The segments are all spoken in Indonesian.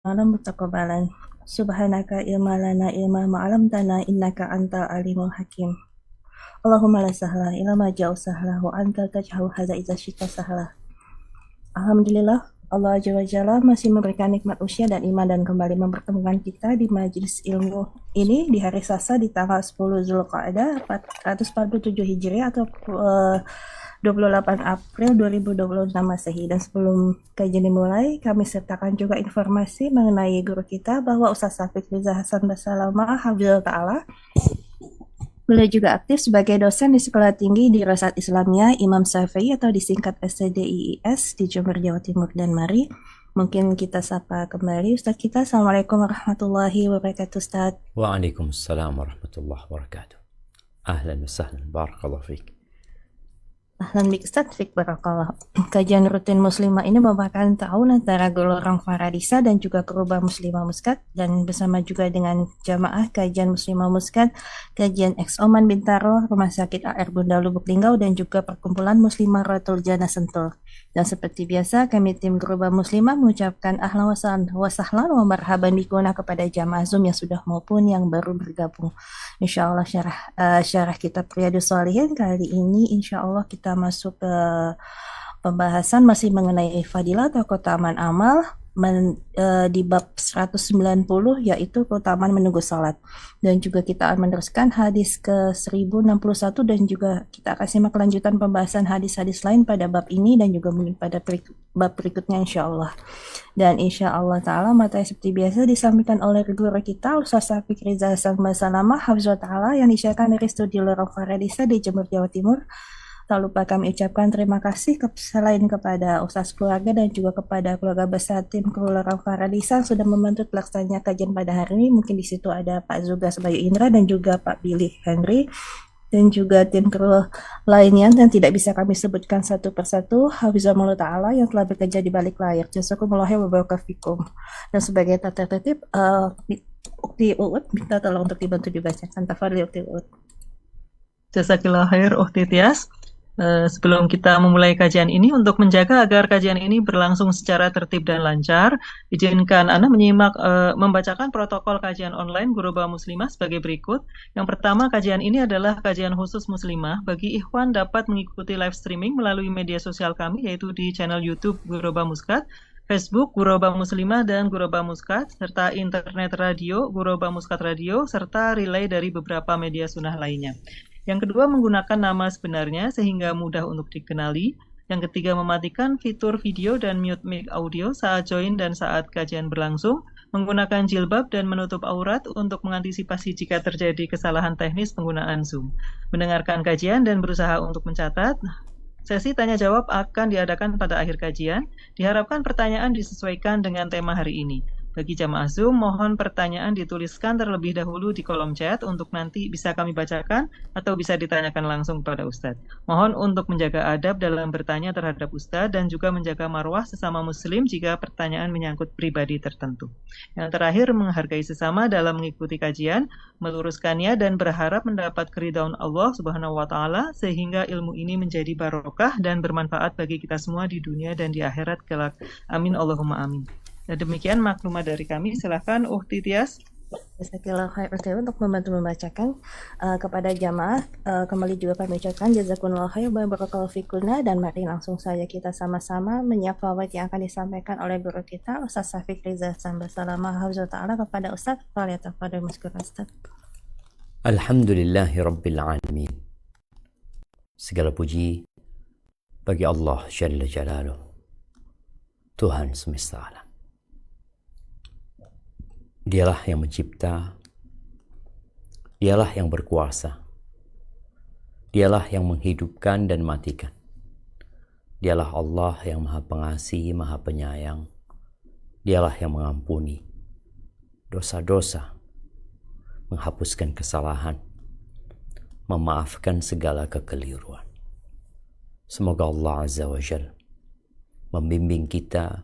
malam mutaqabbalan. Subhanaka ilma lana ilma ma'alamtana innaka antal alimul hakim. Allahumma la sahla illa ma ja'u sahla wa anta taj'alu hadza idza syi'ta sahla. Alhamdulillah, Allah Azza wa Jalla masih memberikan nikmat usia dan iman dan kembali mempertemukan kita di majelis ilmu ini di hari Selasa di tanggal 10 Zulqa'dah 447 Hijriah atau 28 April 2026 Masehi. Dan sebelum kajian dimulai, kami sertakan juga informasi mengenai guru kita bahwa Ustaz Syafiq Riza Hasan Basalamah Hafizahullah Ta'ala, beliau juga aktif sebagai dosen di Sekolah Tinggi Dirasat Islamiyah Imam Syafi'i atau disingkat STDIIS di Jember, Jawa Timur. Dan mari mungkin kita sapa kembali Ustaz kita. Assalamualaikum warahmatullahi wabarakatuh Ustaz. Waalaikumsalam warahmatullahi wabarakatuh. Ahlan wa sahlan, barakallahu fiik. Ahlan bik Ustaz, Fik Barakallah. Kajian rutin muslimah ini merupakan tahun antara Gelorong Faradisa dan juga Keruba Muslimah Muskat, dan bersama juga dengan jamaah kajian muslimah Muskat, kajian Ex Oman Bintaro, Rumah Sakit AR Bunda Lubuk Linggau, dan juga Perkumpulan Muslimah Rotul Jana Sentul. Dan seperti biasa kami tim Keruba Muslimah mengucapkan ahlan wa sahlan wa marhaban bikuna kepada jamaah Zoom yang sudah maupun yang baru bergabung. Insya Allah syarah kitab Riyadhus Shalihin kali ini insya Allah kita masuk ke pembahasan masih mengenai fadilah atau keutamaan amal di bab 190 yaitu keutamaan menunggu salat. Dan juga kita akan meneruskan hadis ke 1061 dan juga kita akan simak kelanjutan pembahasan hadis-hadis lain pada bab ini dan juga mungkin pada bab berikutnya insya Allah. Dan insya Allah Ta'ala materi seperti biasa disampaikan oleh guru kita Ustaz Syafiq Riza Hasan Basalamah Hafizahullah Ta'ala yang disiarkan dari studio Lorong Faradisa di Jember, Jawa Timur. Tak lupa kami ucapkan terima kasih selain kepada Ustaz keluarga dan juga kepada keluarga besar tim kru Lorong Faradisa yang sudah membantu pelaksananya kajian pada hari ini. Mungkin di situ ada Pak Zugas Bayu Indra dan juga Pak Billy Henry dan juga tim kru lainnya yang tidak bisa kami sebutkan satu persatu. Hafizahullah Ta'ala yang telah bekerja di balik layar. Jazakumullah wa barakatuh. Dan sebagai tata tertib, Ukti Uut minta tolong untuk dibantu dibacakan. Tafadhali Ukti Uut. Jazakillah khair Ukhti Tias. Sebelum kita memulai kajian ini, untuk menjaga agar kajian ini berlangsung secara tertib dan lancar, izinkan Anda menyimak membacakan protokol kajian online Guroba Muslimah sebagai berikut. Yang pertama, kajian ini adalah kajian khusus Muslimah. Bagi ikhwan dapat mengikuti live streaming melalui media sosial kami, yaitu di channel YouTube Guroba Muskat, Facebook Guroba Muslimah dan Guroba Muskat, serta internet radio Guroba Muskat Radio, serta relay dari beberapa media sunnah lainnya. Yang kedua, menggunakan nama sebenarnya sehingga mudah untuk dikenali. Yang ketiga, mematikan fitur video dan mute mic audio saat join dan saat kajian berlangsung. Menggunakan jilbab dan menutup aurat untuk mengantisipasi jika terjadi kesalahan teknis penggunaan Zoom. Mendengarkan kajian dan berusaha untuk mencatat. Sesi tanya jawab akan diadakan pada akhir kajian. Diharapkan pertanyaan disesuaikan dengan tema hari ini. Bagi jamaah Zoom, mohon pertanyaan dituliskan terlebih dahulu di kolom chat untuk nanti bisa kami bacakan atau bisa ditanyakan langsung kepada Ustadz. Mohon untuk menjaga adab dalam bertanya terhadap Ustadz dan juga menjaga marwah sesama muslim jika pertanyaan menyangkut pribadi tertentu. Yang terakhir, menghargai sesama dalam mengikuti kajian, meluruskannya dan berharap mendapat keridhaan Allah Subhanahu wa Ta'ala sehingga ilmu ini menjadi barokah dan bermanfaat bagi kita semua di dunia dan di akhirat kelak. Amin Allahumma amin. Dan demikian maklumat dari kami. Silakan Ukhti Tias. Jazakallahu khairan untuk membantu membacakan kepada jamaah. Kembali juga kami ucapkan jazakumullah khair wa barakallahu fikuna, dan mari langsung saja kita sama-sama menyimak fawaid yang akan disampaikan oleh guru kita Ustaz Syafiq Riza Hasan Basalamah Hafizahullah Ta'ala kepada Ustaz. Fadhil maskur Ustaz. Alhamdulillahi Rabbil Alamin. Segala puji bagi Allah Jalla Jalaluh, Tuhan semesta alam. Dialah yang mencipta, dialah yang berkuasa, dialah yang menghidupkan dan matikan. Dialah Allah yang maha pengasih, maha penyayang. Dialah yang mengampuni dosa-dosa, menghapuskan kesalahan, memaafkan segala kekeliruan. Semoga Allah Azza wa Jalla membimbing kita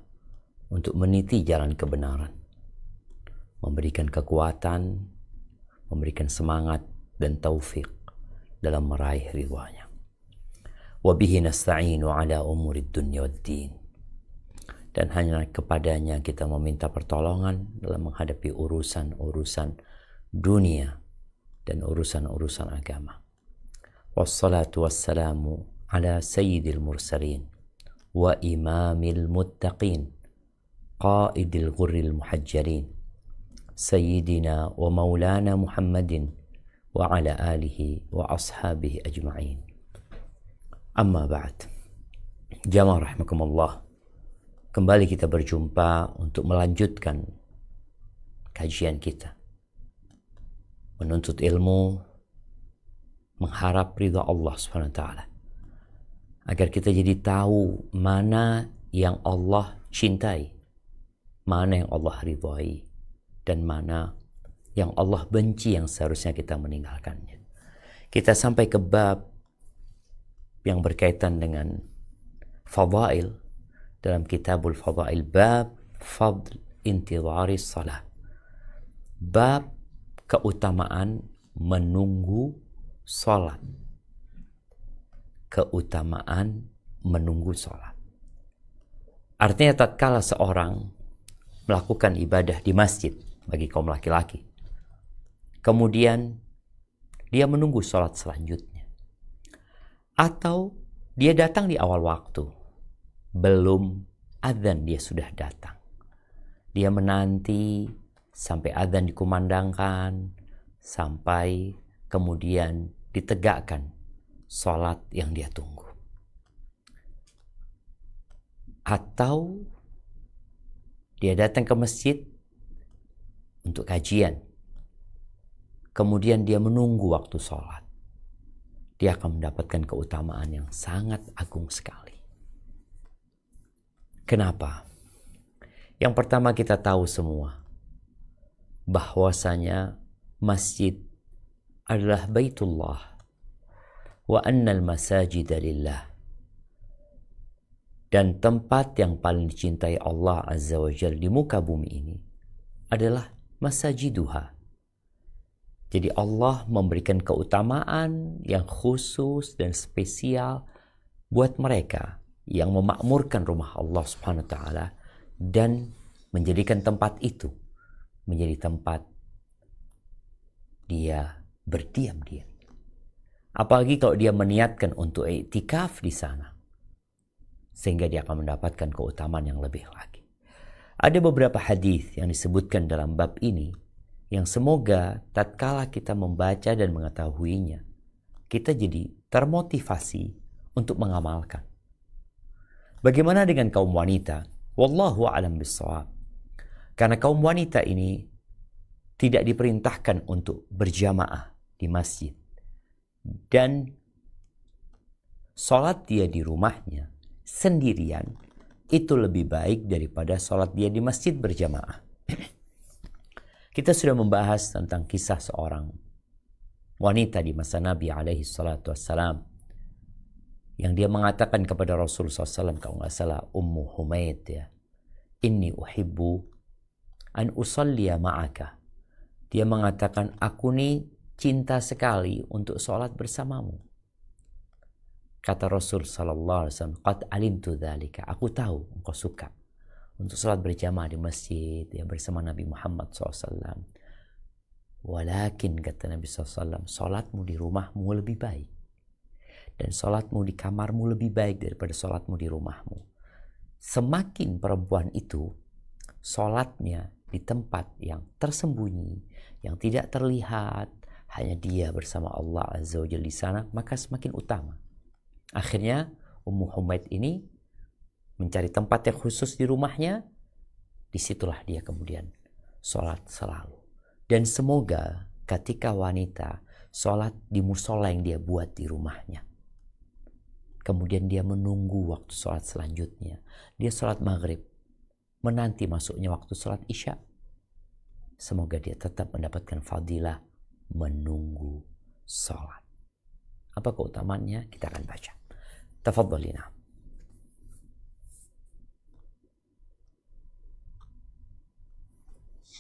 untuk meniti jalan kebenaran, memberikan kekuatan, memberikan semangat dan taufik dalam meraih ridhanya. Wa bihi nasta'inu ala umurid dunya wad din. dan hanya kepadanya kita meminta pertolongan dalam menghadapi urusan-urusan dunia dan urusan-urusan agama. Wassalatu wassalamu ala sayyidil mursalin wa imamil muttaqin qaidil ghurril muhajjalin sayyidina wa maulana Muhammadin wa ala alihi wa ashabihi ajma'in. Amma ba'd. Jamaah rahimakumullah. Kembali kita berjumpa untuk melanjutkan kajian kita. Menuntut ilmu, mengharap ridha Allah SWT. Agar kita jadi tahu mana yang Allah cintai, mana yang Allah ridhai, dan mana yang Allah benci yang seharusnya kita meninggalkannya. Kita sampai ke bab yang berkaitan dengan fadail dalam kitabul fadail, bab fadl intidhari salah, bab keutamaan menunggu salat, keutamaan menunggu salat. Artinya tatkala seorang melakukan ibadah di masjid bagi kaum laki-laki, kemudian dia menunggu salat selanjutnya, atau dia datang di awal waktu, belum adzan dia sudah datang. Dia menanti sampai adzan dikumandangkan, sampai kemudian ditegakkan salat yang dia tunggu. Atau dia datang ke masjid untuk kajian, kemudian dia menunggu waktu sholat. Dia akan mendapatkan keutamaan yang sangat agung sekali. Kenapa? Yang pertama, kita tahu semua bahwasanya masjid adalah baitullah wa annal masajida lillah, dan tempat yang paling dicintai Allah Azza wa Jalla di muka bumi ini adalah masajiduha. Jadi Allah memberikan keutamaan yang khusus dan spesial buat mereka yang memakmurkan rumah Allah Subhanahu wa taala dan menjadikan tempat itu menjadi tempat dia berdiam-diam. Apalagi kalau dia meniatkan untuk iktikaf di sana, sehingga dia akan mendapatkan keutamaan yang lebih lagi. Ada beberapa hadis yang disebutkan dalam bab ini yang semoga tatkala kita membaca dan mengetahuinya, kita jadi termotivasi untuk mengamalkan. Bagaimana dengan kaum wanita? Wallahu a'lam bissawab. Karena kaum wanita ini tidak diperintahkan untuk berjamaah di masjid, dan sholat dia di rumahnya sendirian itu lebih baik daripada sholat dia di masjid berjamaah. Kita sudah membahas tentang kisah seorang wanita di masa Nabi alaihi salatu wassalam, yang dia mengatakan kepada Rasulullah SAW, kalau nggak salah Ummu Humaid, ya, inni uhibbu an usalliya ma'aka. Dia mengatakan, aku nih cinta sekali untuk sholat bersamamu. Kata Rasul sallallahu alaihi wasallam, qad alimtu dzalika, aku tahu engkau suka untuk sholat berjamaah di masjid ya bersama Nabi Muhammad SAW. Walakin, kata Nabi SAW, sholatmu di rumahmu lebih baik, dan sholatmu di kamarmu lebih baik daripada sholatmu di rumahmu. Semakin perempuan itu sholatnya di tempat yang tersembunyi, yang tidak terlihat, hanya dia bersama Allah Azza wa Jalla di sana, maka semakin utama. Akhirnya Ummu Humaid ini mencari tempat yang khusus di rumahnya. Disitulah dia kemudian sholat selalu. Dan semoga ketika wanita sholat di musola yang dia buat di rumahnya, kemudian dia menunggu waktu sholat selanjutnya, dia sholat maghrib, menanti masuknya waktu sholat isya, semoga dia tetap mendapatkan fadilah menunggu sholat. Apa keutamaannya? Kita akan baca. Tafadhalina.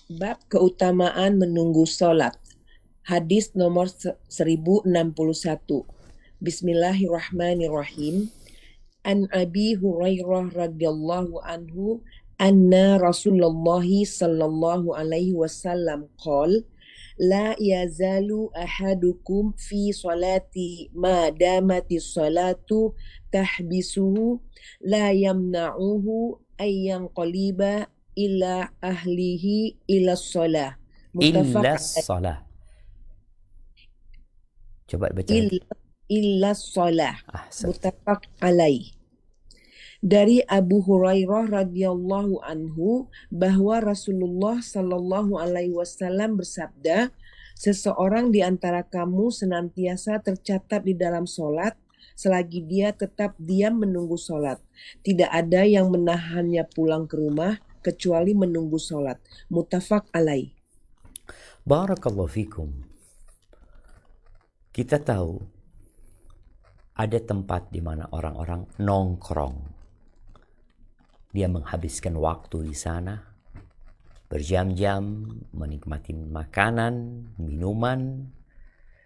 Bab keutamaan menunggu sholat. Hadis nomor 1061. Bismillahirrahmanirrahim. an Abi Hurairah radhiyallahu anhu anna Rasulullah sallallahu alaihi wasallam qala la yazalu ahadukum fi salati ma damati salatu tahbisuhu la yamna'uhu ayyan qaliba ila ahlihi ila shalah Illa muttafaq salah. Coba baca lagi. illa shalah Ahsan. muttafaq alaih. Dari Abu Hurairah radhiyallahu anhu bahwa Rasulullah sallallahu alaihi wasallam bersabda, seseorang di antara kamu senantiasa tercatat di dalam solat selagi dia tetap diam menunggu solat. Tidak ada yang menahannya pulang ke rumah kecuali menunggu solat. Muttafaq alaih. Barakallahu fikum. Kita tahu ada tempat di mana orang-orang nongkrong. Dia menghabiskan waktu di sana, berjam-jam menikmati makanan, minuman,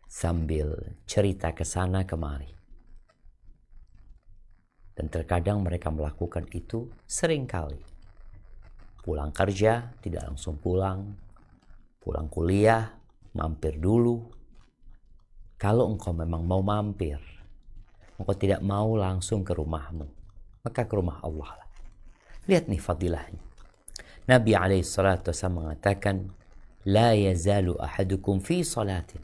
sambil cerita ke sana kemari. Dan terkadang mereka melakukan itu seringkali. Pulang kerja, tidak langsung pulang. Pulang kuliah, mampir dulu. Kalau engkau memang mau mampir, engkau tidak mau langsung ke rumahmu, maka ke rumah Allah lah. Lihat nih fadilahnya. Nabi alaihissalatu wassalam mengatakan, la yazalu ahadukum fi salatin.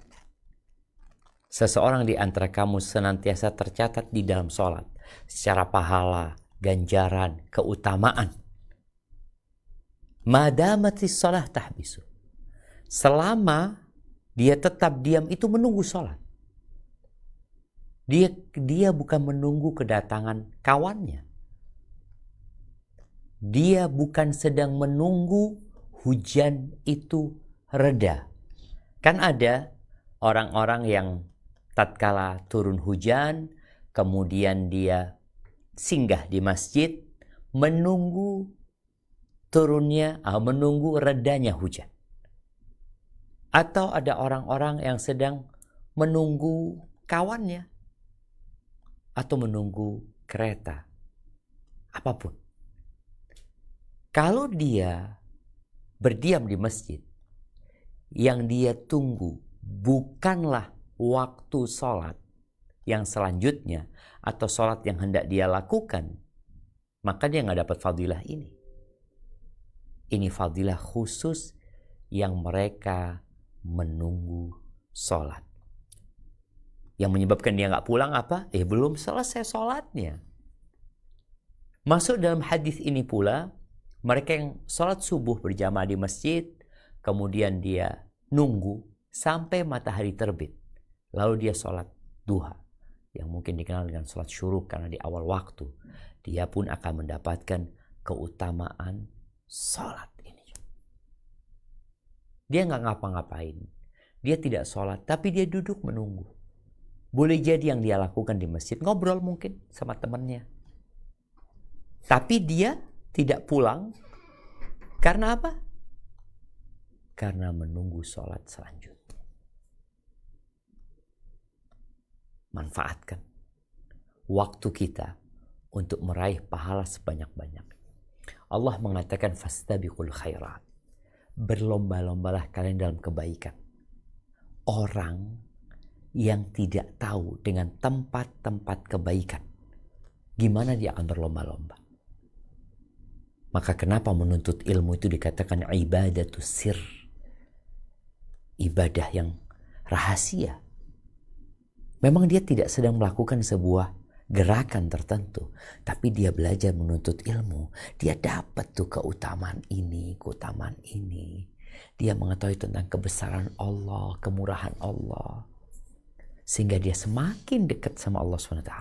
Seseorang di antara kamu senantiasa tercatat di dalam salat secara pahala, ganjaran, keutamaan. Madamatis salah tahbisu. Selama dia tetap diam itu menunggu salat. Dia bukan menunggu kedatangan kawannya. Dia bukan sedang menunggu hujan itu reda. Kan ada orang-orang yang tatkala turun hujan, kemudian dia singgah di masjid, menunggu redanya hujan. Atau ada orang-orang yang sedang menunggu kawannya, atau menunggu kereta, apapun. Kalau dia berdiam di masjid, yang dia tunggu bukanlah waktu sholat yang selanjutnya atau sholat yang hendak dia lakukan, maka dia nggak dapat fadilah ini. Ini fadilah khusus yang mereka menunggu sholat. Yang menyebabkan dia nggak pulang apa? Belum selesai sholatnya. Masuk dalam hadis ini pula, mereka yang sholat subuh berjamaah di masjid, kemudian dia nunggu sampai matahari terbit. Lalu dia sholat duha, yang mungkin dikenal dengan sholat syuruk karena di awal waktu. Dia pun akan mendapatkan keutamaan sholat ini. Dia nggak ngapa-ngapain. Dia tidak sholat, tapi dia duduk menunggu. Boleh jadi yang dia lakukan di masjid, ngobrol mungkin sama temannya. Tapi dia tidak pulang. Karena apa? Karena menunggu sholat selanjutnya. Manfaatkan waktu kita untuk meraih pahala sebanyak-banyak. Allah mengatakan fastabiqul khairat. Berlomba-lombalah kalian dalam kebaikan. Orang yang tidak tahu dengan tempat-tempat kebaikan, gimana dia akan berlomba-lomba? Maka kenapa menuntut ilmu itu dikatakan ibadatus sir? Ibadah yang rahasia. Memang dia tidak sedang melakukan sebuah gerakan tertentu, tapi dia belajar menuntut ilmu. Dia dapat tuh keutamaan ini, keutamaan ini. Dia mengetahui tentang kebesaran Allah, kemurahan Allah. Sehingga dia semakin dekat sama Allah SWT.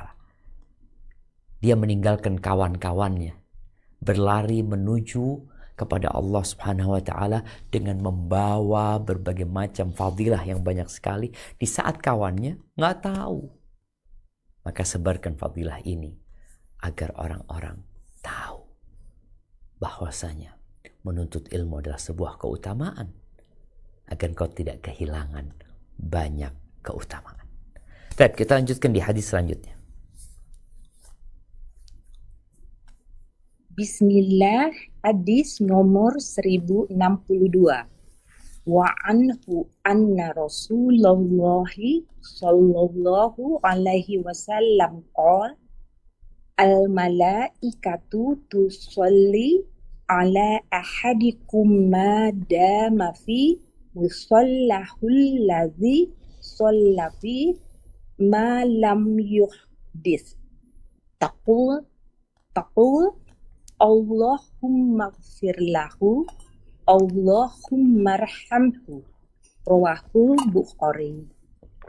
Dia meninggalkan kawan-kawannya, berlari menuju kepada Allah Subhanahu wa taala dengan membawa berbagai macam fadilah yang banyak sekali di saat kawannya nggak tahu. Maka sebarkan fadilah ini agar orang-orang tahu bahwasanya menuntut ilmu adalah sebuah keutamaan, agar kau tidak kehilangan banyak keutamaan. Baik, kita lanjutkan di hadis selanjutnya. Bismillah, hadis nomor 1062. Wa anhu anna Rasulullah sallallahu alaihi wasallam qala al malaikatu tusalli ala ahadikum ma dama fi musallahul ladzi shalla fi ma lam yuhdis. Taqul Allahumma gfir lahu Allahumma arhamhu. Rawahu Bukhari.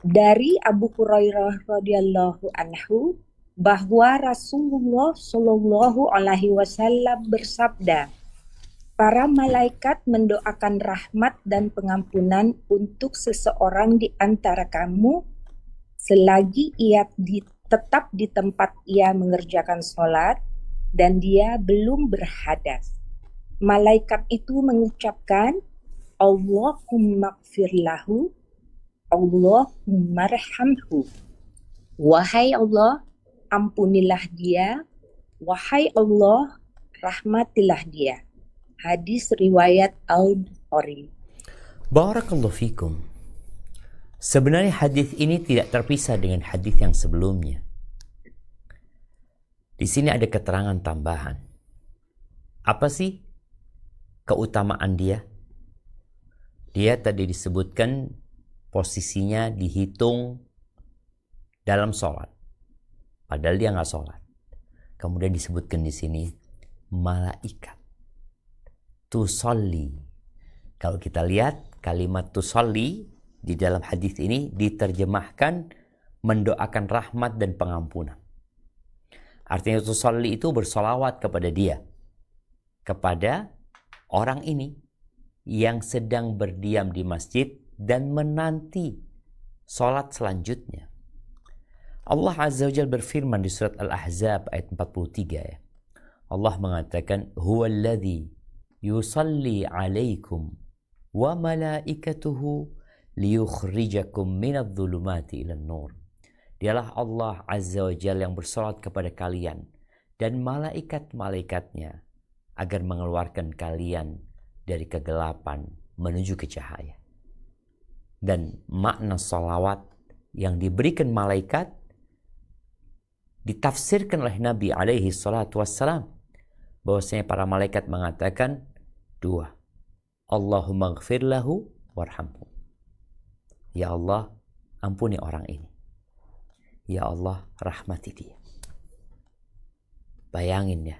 Dari Abu Hurairah radhiyallahu anhu bahwa Rasulullah Shallallahu alaihi wasallam bersabda, para malaikat mendoakan rahmat dan pengampunan untuk seseorang di antara kamu selagi ia tetap di tempat ia mengerjakan sholat dan dia belum berhadas. Malaikat itu mengucapkan, Allahumma gfir lahu, Allahumma arhamhu. Wahai Allah, ampunilah dia. Wahai Allah, rahmatilah dia. Hadis riwayat Al-Bukhari. Barakallahu fikum. Sebenarnya hadis ini tidak terpisah dengan hadis yang sebelumnya. Di sini ada keterangan tambahan. Apa sih keutamaan dia? Dia tadi disebutkan posisinya dihitung dalam sholat. Padahal dia nggak sholat. Kemudian disebutkan di sini malaikat. Tusolli. Kalau kita lihat kalimat tusolli di dalam hadis ini diterjemahkan mendoakan rahmat dan pengampunan. Artinya tusolli itu bersolawat kepada dia. Kepada orang ini yang sedang berdiam di masjid dan menanti sholat selanjutnya. Allah Azza wa Jalla berfirman di surat Al-Ahzab ayat 43 ya. Allah mengatakan, Huwallazi yusalli alaikum wa malaikatuhu liyukhrijakum minadh-dhulumati ilan nur. Dialah Allah Azza wa Jalla yang bersolat kepada kalian dan malaikat-malaikatnya agar mengeluarkan kalian dari kegelapan menuju ke cahaya. Dan makna salawat yang diberikan malaikat ditafsirkan oleh Nabi alaihi salatu wassalam bahwasanya para malaikat mengatakan dua, Allahumma gfir lahu warhamhu. Ya Allah, ampuni orang ini. Ya Allah, rahmati dia. Bayangin ya,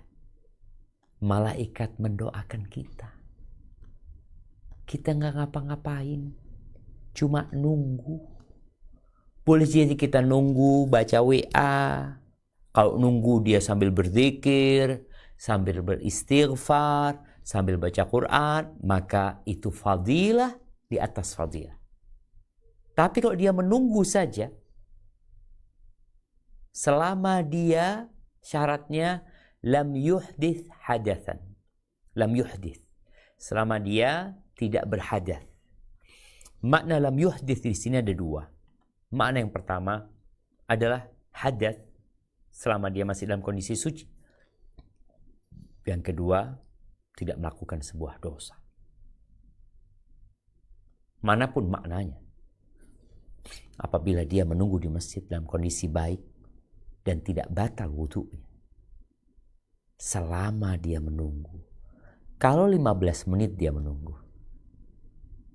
malaikat mendoakan kita. Kita nggak ngapa-ngapain, cuma nunggu. Boleh jadi kita nunggu baca WA. Kalau nunggu dia sambil berzikir, sambil beristighfar, sambil baca Quran, maka itu fadilah di atas fadilah. Tapi kalau dia menunggu saja, selama dia syaratnya lam yuhdith hadatsan. Lam yuhdith. Selama dia tidak berhadas. Makna lam yuhdith di sini ada dua. Makna yang pertama adalah hadas selama dia masih dalam kondisi suci. Yang kedua, tidak melakukan sebuah dosa. Manapun maknanya. Apabila dia menunggu di masjid dalam kondisi baik dan tidak batal wudunya. Selama dia menunggu. Kalau 15 menit dia menunggu,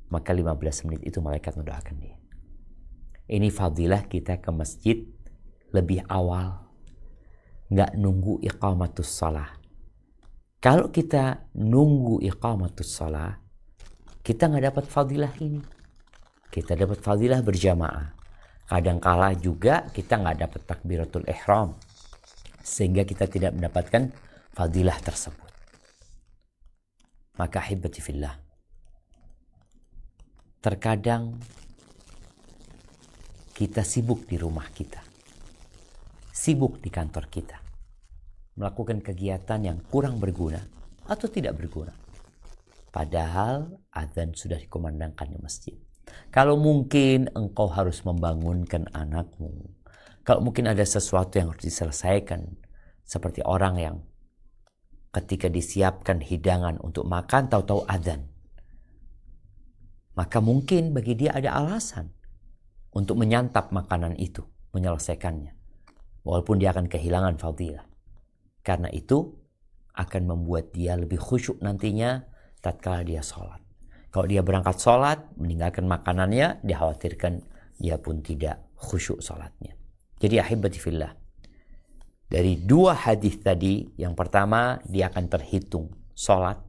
maka 15 menit itu malaikat mendoakan dia. Ini fadilah kita ke masjid lebih awal. Nggak nunggu iqamatus shalah. Kalau kita nunggu iqamatus shalah, kita nggak dapat fadilah ini. Kita dapat fadilah berjamaah. Kadangkala juga kita nggak dapat takbiratul ihram. Sehingga kita tidak mendapatkan fadilah tersebut. Maka ahibati fillah. Terkadang kita sibuk di rumah kita. Sibuk di kantor kita. Melakukan kegiatan yang kurang berguna atau tidak berguna. Padahal azan sudah dikumandangkan di masjid. Kalau mungkin engkau harus membangunkan anakmu. Kalau mungkin ada sesuatu yang harus diselesaikan. Seperti orang yang ketika disiapkan hidangan untuk makan, tahu-tahu adzan. Maka mungkin bagi dia ada alasan untuk menyantap makanan itu, menyelesaikannya. Walaupun dia akan kehilangan fadilah. Karena itu akan membuat dia lebih khusyuk nantinya tatkala dia sholat. Kalau dia berangkat sholat, meninggalkan makanannya, dikhawatirkan dia pun tidak khusyuk sholatnya. Jadi ahibati fillah, dari dua hadis tadi, yang pertama dia akan terhitung sholat,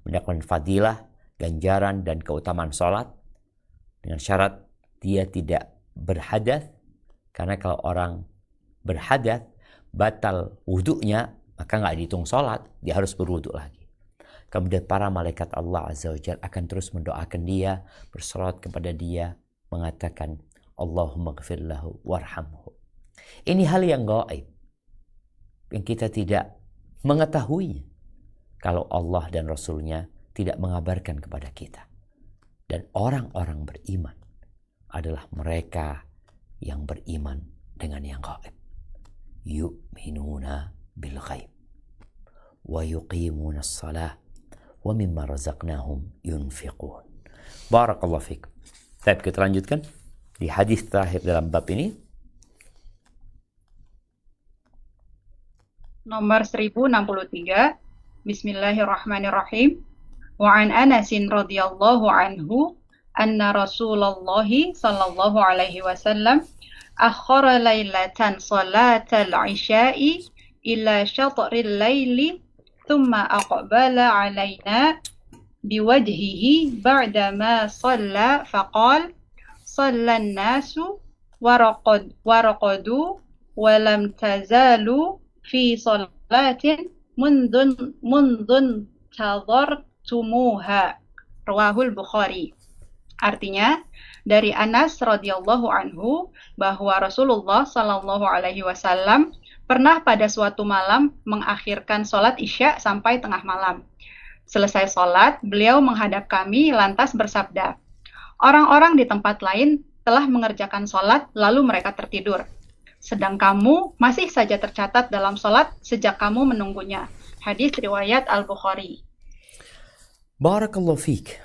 mendapatkan fadilah, ganjaran dan keutamaan sholat, dengan syarat dia tidak berhadas, karena kalau orang berhadas, batal wudhunya, maka nggak dihitung sholat, dia harus berwudhu lagi. Kemudian para malaikat Allah Azza wa Jalla akan terus mendoakan dia, bersolat kepada dia, mengatakan, Allahumma gfir lahu warhamhu. Ini hal yang gaib, yang kita tidak mengetahuinya kalau Allah dan Rasulnya tidak mengabarkan kepada kita. Dan orang-orang beriman adalah mereka yang beriman dengan yang gaib. Yu'minuna bil ghaib wa yuqimuna as-salah wa mimma razaqnahum yunfiqun. Barakallahu fikum. Baik, kita lanjutkan di hadis terakhir dalam bab ini. Nomor 1063. Bismillahirrahmanirrahim. Wa an Anasin radhiyallahu anhu anna Rasulullah sallallahu alaihi wasallam akhara lailatan salatal isya'i ila syatril laili thumma aqbala alaina biwajhihi ba'dama shalla faqal sallan nasu waraqadu wa lam tazalu fi salatin mundun tadhartumuha. Rawahul Bukhari. Artinya, dari Anas radhiyallahu anhu bahwa Rasulullah sallallahu alaihi wasallam pernah pada suatu malam mengakhirkan sholat isya sampai tengah malam. Selesai sholat, beliau menghadap kami lantas bersabda, orang-orang di tempat lain telah mengerjakan sholat lalu mereka tertidur. Sedang kamu masih saja tercatat dalam sholat sejak kamu menunggunya. Hadis riwayat Al-Bukhari. Barakallahu fiik.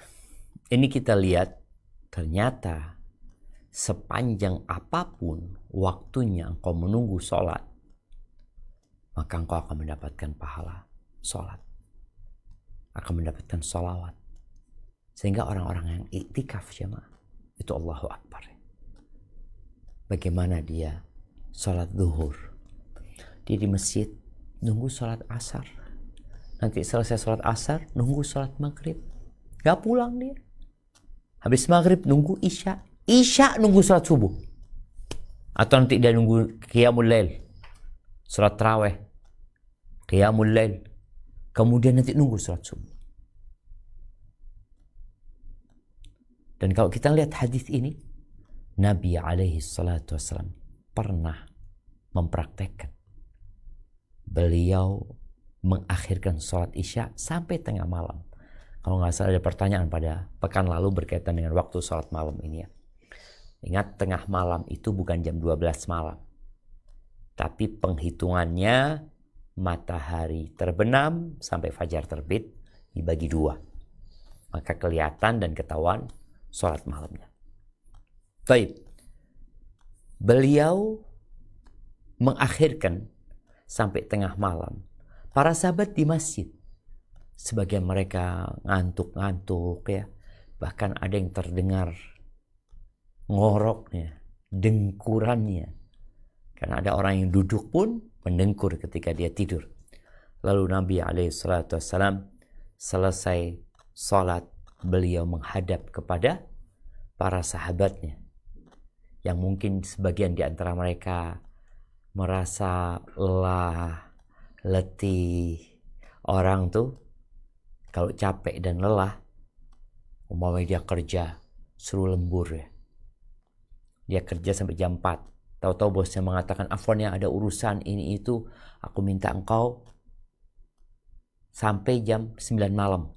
Ini kita lihat, ternyata sepanjang apapun waktunya engkau menunggu sholat, maka engkau akan mendapatkan pahala sholat, akan mendapatkan sholawat. Sehingga orang-orang yang iktikaf jemaah, itu Allahu Akbar. Bagaimana dia sholat zuhur, dia di masjid nunggu sholat asar, nanti selesai sholat asar nunggu sholat maghrib, gak pulang dia. Habis maghrib nunggu isya, isya nunggu sholat subuh, atau nanti dia nunggu qiyamul lail, sholat tarawih, qiyamul lail, kemudian nanti nunggu sholat subuh. Dan kalau kita lihat hadis ini, Nabi alaihi salatu wassalam pernah mempraktekkan. Beliau mengakhirkan sholat isya sampai tengah malam. Kalau nggak salah ada pertanyaan pada pekan lalu berkaitan dengan waktu sholat malam ini ya. Ingat, tengah malam itu bukan jam 12 malam. Tapi penghitungannya matahari terbenam sampai fajar terbit dibagi dua. Maka kelihatan dan ketahuan sholat malamnya. Baik. Beliau mengakhirkan sampai tengah malam. Para sahabat di masjid, sebagian mereka ngantuk-ngantuk ya. Bahkan ada yang terdengar ngoroknya, dengkurannya. Karena ada orang yang duduk pun mendengkur ketika dia tidur. Lalu Nabi SAW selesai sholat, beliau menghadap kepada para sahabatnya. Yang mungkin sebagian di antara mereka merasa lelah, letih. Orang tuh kalau capek dan lelah, umpamanya dia kerja suruh lembur ya. Dia kerja sampai jam 4. Tahu-tahu bosnya mengatakan, afwan ya ada urusan ini itu, aku minta engkau sampai jam 9 malam.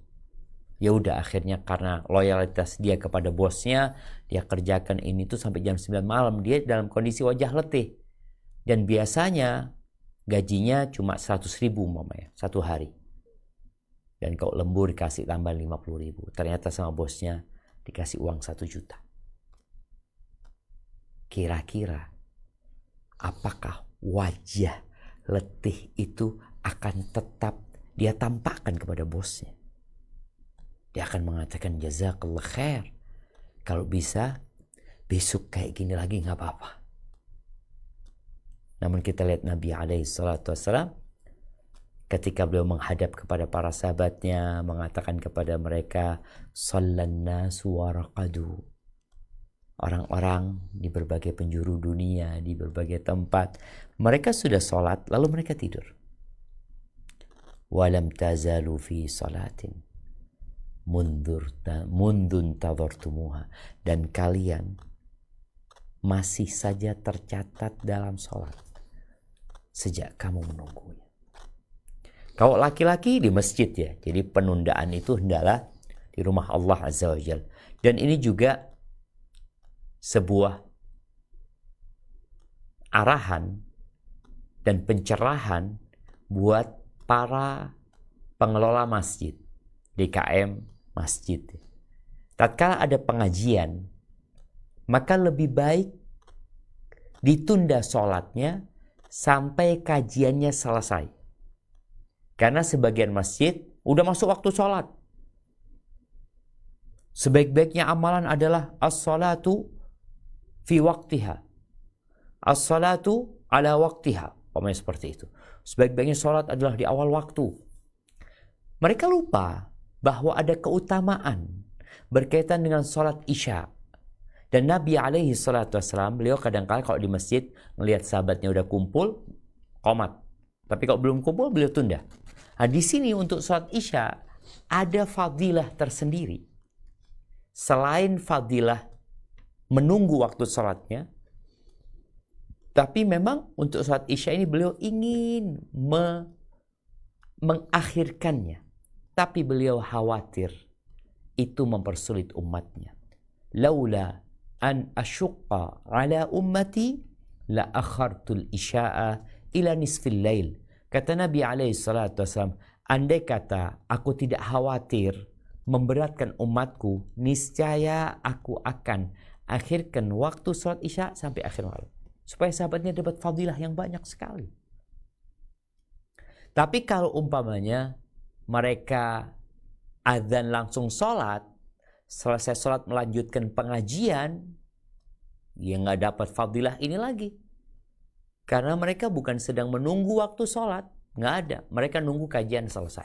Ya udah, akhirnya karena loyalitas dia kepada bosnya, dia kerjakan ini tuh sampai jam 9 malam. Dia dalam kondisi wajah letih. Dan biasanya gajinya cuma 100.000 umpamanya satu hari. Dan kalau lembur dikasih tambah 50.000. Ternyata sama bosnya dikasih uang 1 juta. Kira-kira apakah wajah letih itu akan tetap dia tampakkan kepada bosnya? Dia akan mengatakan jazakallah khair. Kalau bisa besok kayak gini lagi nggak apa-apa. Namun kita lihat Nabi SAW ketika beliau menghadap kepada para sahabatnya, mengatakan kepada mereka, Sallan nasu wa raqadu. Orang-orang di berbagai penjuru dunia, di berbagai tempat, mereka sudah sholat, lalu mereka tidur. Walam tazalu fi salatin mundun tadhartumuha. Dan kalian masih saja tercatat dalam sholat sejak kamu menunggunya. Kalau laki-laki di masjid ya, jadi penundaan itu hendaklah di rumah Allah Azza wa Jalla. Dan ini juga sebuah arahan dan pencerahan buat para pengelola masjid, DKM masjid. Tatkala ada pengajian, maka lebih baik ditunda sholatnya sampai kajiannya selesai. Karena sebagian masjid udah masuk waktu sholat. Sebaik-baiknya amalan adalah as-salatu fi waktiha. As-salatu ala waktiha. Pokoknya seperti itu. Sebaik-baiknya sholat adalah di awal waktu. Mereka lupa bahwa ada keutamaan berkaitan dengan sholat isya. Dan Nabi alaihi salatu wassalam, beliau kadang-kadang kalau di masjid melihat sahabatnya udah kumpul, qomat. Tapi kalau belum kumpul, beliau tunda. Nah, di sini untuk sholat isya ada fadilah tersendiri. Selain fadilah menunggu waktu sholatnya, tapi memang untuk sholat isya ini beliau ingin mengakhirkannya. Tapi beliau khawatir itu mempersulit umatnya. Laula an asyuqqa ala ummati la akhartul isya'a ila nisfil lail. Kata Nabi alaihi salatu wasallam, andai kata aku tidak khawatir memberatkan umatku, niscaya aku akan akhirkan waktu sholat isya sampai akhir malam. Supaya sahabatnya dapat fadilah yang banyak sekali. Tapi kalau umpamanya mereka azan langsung sholat, selesai sholat melanjutkan pengajian, ya nggak dapat fadilah ini lagi. Karena mereka bukan sedang menunggu waktu sholat, nggak ada. Mereka nunggu kajian selesai.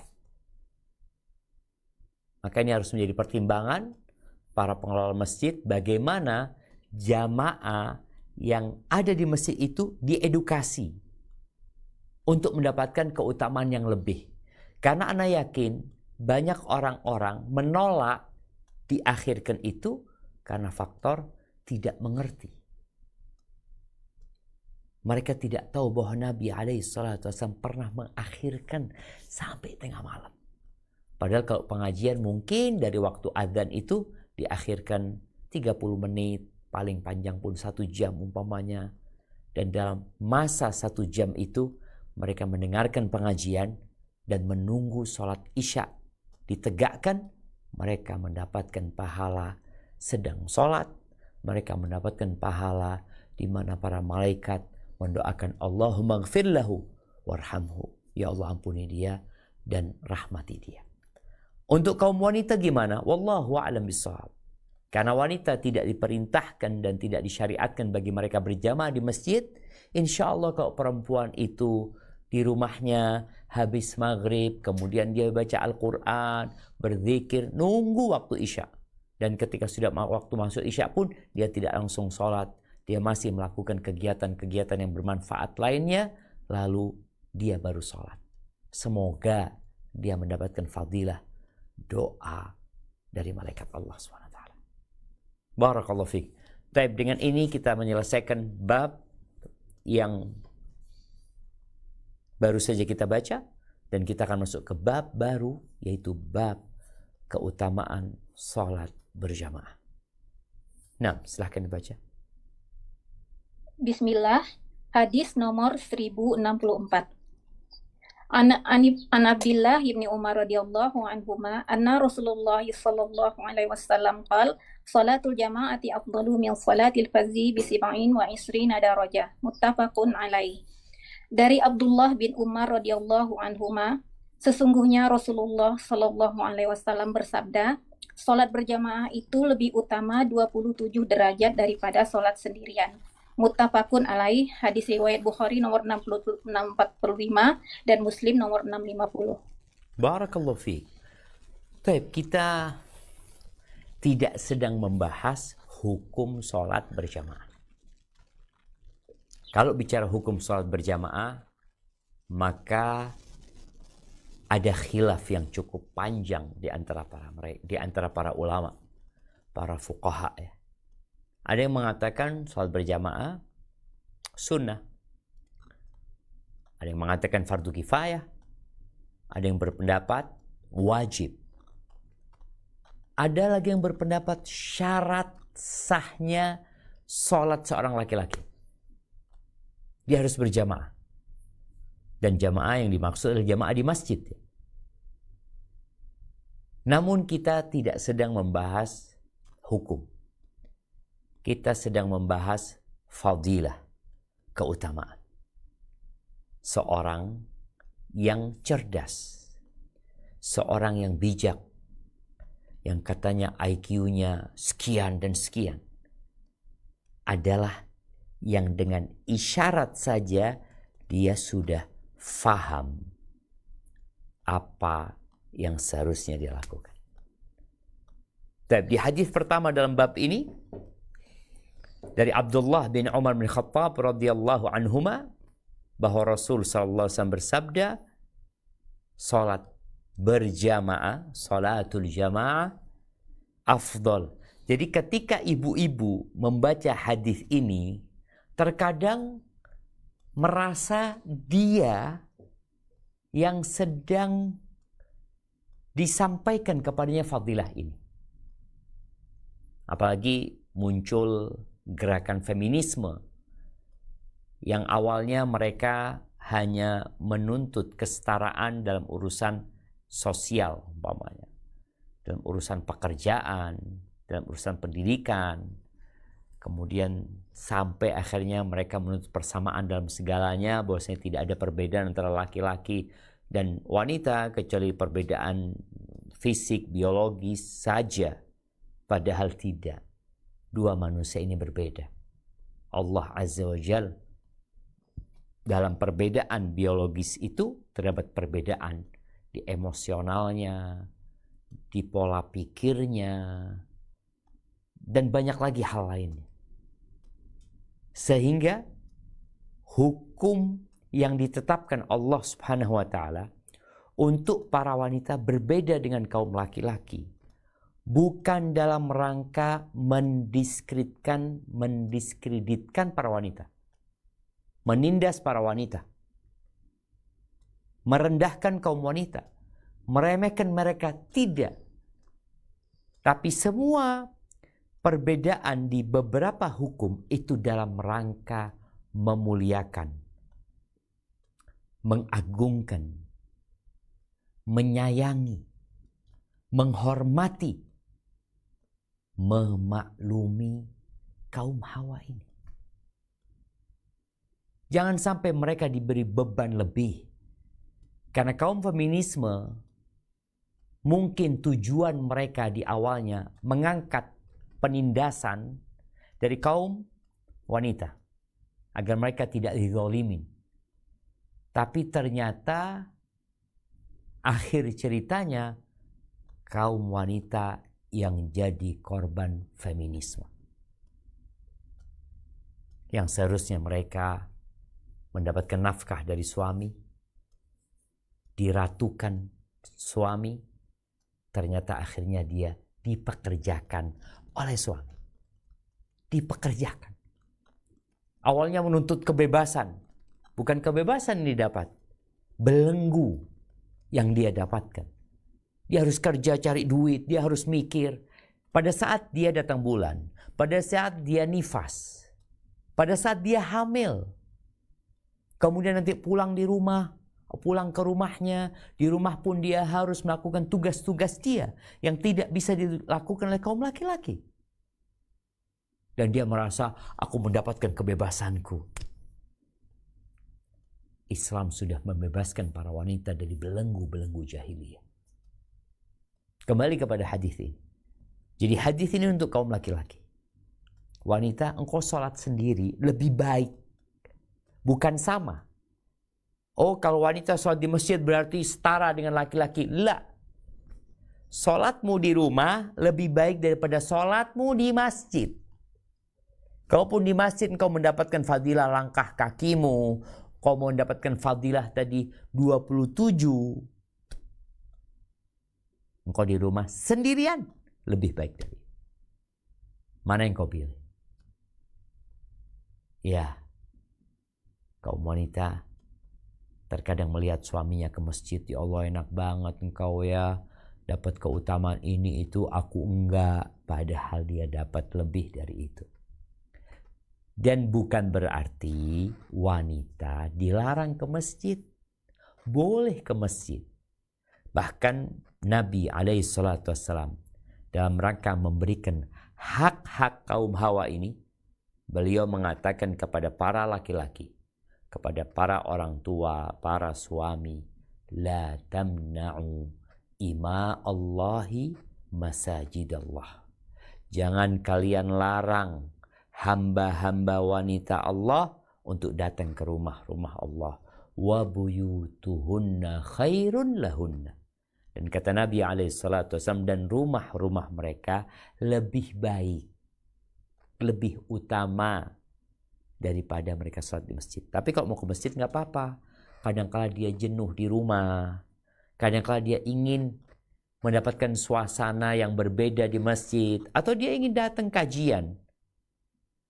Maka ini harus menjadi pertimbangan para pengelola masjid, bagaimana jamaah yang ada di masjid itu diedukasi untuk mendapatkan keutamaan yang lebih. Karena ana yakin banyak orang-orang menolak diakhirkan itu karena faktor tidak mengerti. Mereka tidak tahu bahwa Nabi SAW pernah mengakhirkan sampai tengah malam. Padahal kalau pengajian mungkin dari waktu adzan itu diakhirkan 30 menit, paling panjang pun 1 jam umpamanya. Dan dalam masa 1 jam itu mereka mendengarkan pengajian dan menunggu sholat isya ditegakkan. Mereka mendapatkan pahala sedang sholat. Mereka mendapatkan pahala di mana para malaikat mendoakan Allahumma gfir lahu warhamhu. Ya Allah ampuni dia dan rahmati dia. Untuk kaum wanita gimana? Wallahu a'lam bishawab. Karena wanita tidak diperintahkan dan tidak disyariatkan bagi mereka berjamaah di masjid. Insya Allah kalau perempuan itu di rumahnya habis maghrib, kemudian dia baca Al-Quran, berzikir, nunggu waktu isya. Dan ketika sudah waktu masuk isya pun dia tidak langsung sholat. Dia masih melakukan kegiatan-kegiatan yang bermanfaat lainnya, lalu dia baru sholat. Semoga dia mendapatkan fadilah doa dari malaikat Allah SWT. Barakallahu fiik. Baik, dengan ini kita menyelesaikan bab yang baru saja kita baca, dan kita akan masuk ke bab baru, yaitu bab keutamaan sholat berjamaah. Nah, silahkan dibaca. Bismillah, hadis nomor 1064. An Abdillah ibni Umar radhiyallahu anhuma anna Rasulullah sallallahu alaihi wasallam qala salatul jama'ati afdalu min salatil fardhi bi 27 darajah muttafaqun alaih. Dari Abdullah bin Umar radhiyallahu anhuma, sesungguhnya Rasulullah sallallahu alaihi wasallam bersabda, salat berjamaah itu lebih utama 27 derajat daripada salat sendirian. Muttafaqun alaih, hadis riwayat Bukhari nomor 645 dan Muslim nomor 650. Barakallahu fiik. Baik, kita tidak sedang membahas hukum sholat berjamaah. Kalau bicara hukum sholat berjamaah, maka ada khilaf yang cukup panjang di antara para ulama, para fuqaha ya. Ada yang mengatakan sholat berjamaah sunnah. Ada yang mengatakan fardu kifayah. Ada yang berpendapat wajib. Ada lagi yang berpendapat syarat sahnya sholat seorang laki-laki. Dia harus berjamaah. Dan jamaah yang dimaksud adalah jamaah di masjid. Namun kita tidak sedang membahas hukum. Kita sedang membahas fadilah, keutamaan. Seorang yang cerdas, seorang yang bijak, yang katanya IQ-nya sekian dan sekian, adalah yang dengan isyarat saja dia sudah faham apa yang seharusnya dia lakukan. Di hadis pertama dalam bab ini, dari Abdullah bin Umar bin Khattab radhiyallahu anhuma, bahwa Rasul sallallahu alaihi wasallam bersabda, salat berjamaah, salatul jamaah afdal. Jadi ketika ibu-ibu membaca hadis ini, terkadang merasa dia yang sedang disampaikan kepadanya fadilah ini. Apalagi muncul gerakan feminisme yang awalnya mereka hanya menuntut kesetaraan dalam urusan sosial, umpamanya, dalam urusan pekerjaan, dalam urusan pendidikan, kemudian sampai akhirnya mereka menuntut persamaan dalam segalanya, bahwasanya tidak ada perbedaan antara laki-laki dan wanita kecuali perbedaan fisik, biologis saja, padahal tidak. Dua manusia ini berbeda. Allah Azza wa Jal, dalam perbedaan biologis itu terdapat perbedaan di emosionalnya, di pola pikirnya, dan banyak lagi hal lainnya. Sehingga hukum yang ditetapkan Allah Subhanahu wa taala untuk para wanita berbeda dengan kaum laki-laki, bukan dalam rangka mendiskreditkan para wanita, menindas para wanita, merendahkan kaum wanita, meremehkan mereka, tidak. Tapi semua perbedaan di beberapa hukum itu dalam rangka memuliakan, mengagungkan, menyayangi, menghormati, memaklumi kaum Hawa ini. Jangan sampai mereka diberi beban lebih. Karena kaum feminisme mungkin tujuan mereka di awalnya mengangkat penindasan dari kaum wanita agar mereka tidak dizalimin. Tapi ternyata akhir ceritanya kaum wanita yang jadi korban feminisme. Yang seharusnya mereka mendapatkan nafkah dari suami, diratukan suami, ternyata akhirnya dia dipekerjakan oleh suami. Dipekerjakan. Awalnya menuntut kebebasan. Bukan kebebasan yang didapat, belenggu yang dia dapatkan. Dia harus kerja cari duit, dia harus mikir. Pada saat dia datang bulan, pada saat dia nifas, pada saat dia hamil, kemudian nanti pulang di rumah, pulang ke rumahnya, di rumah pun dia harus melakukan tugas-tugas dia yang tidak bisa dilakukan oleh kaum laki-laki. Dan dia merasa, aku mendapatkan kebebasanku. Islam sudah membebaskan para wanita dari belenggu-belenggu jahiliyah. Kembali kepada hadis ini. Jadi hadis ini untuk kaum laki-laki. Wanita, engkau sholat sendiri lebih baik. Bukan sama. Oh, kalau wanita sholat di masjid berarti setara dengan laki-laki. La. Sholatmu di rumah lebih baik daripada sholatmu di masjid. Kalaupun di masjid engkau mendapatkan fadilah langkah kakimu, kau mau mendapatkan fadilah tadi 27. Engkau di rumah sendirian lebih baik dari. Mana yang kau pilih? Ya, kaum wanita terkadang melihat suaminya ke masjid, ya Allah enak banget engkau ya, dapat keutamaan ini itu, aku enggak, padahal dia dapat lebih dari itu. Dan bukan berarti wanita dilarang ke masjid. Boleh ke masjid. Bahkan Nabi SAW dalam rangka memberikan hak-hak kaum Hawa ini, beliau mengatakan kepada para laki-laki, kepada para orang tua, para suami, la tamna'u ima Allahi masajidallah. Jangan kalian larang hamba-hamba wanita Allah untuk datang ke rumah-rumah Allah. Wa buyutuhunna khairun lahunna. Dan kata Nabi SAW, dan rumah-rumah mereka lebih baik, lebih utama daripada mereka sholat di masjid. Tapi kalau mau ke masjid nggak apa-apa. Kadang-kala dia jenuh di rumah. Kadang-kala dia ingin mendapatkan suasana yang berbeda di masjid. Atau dia ingin datang kajian.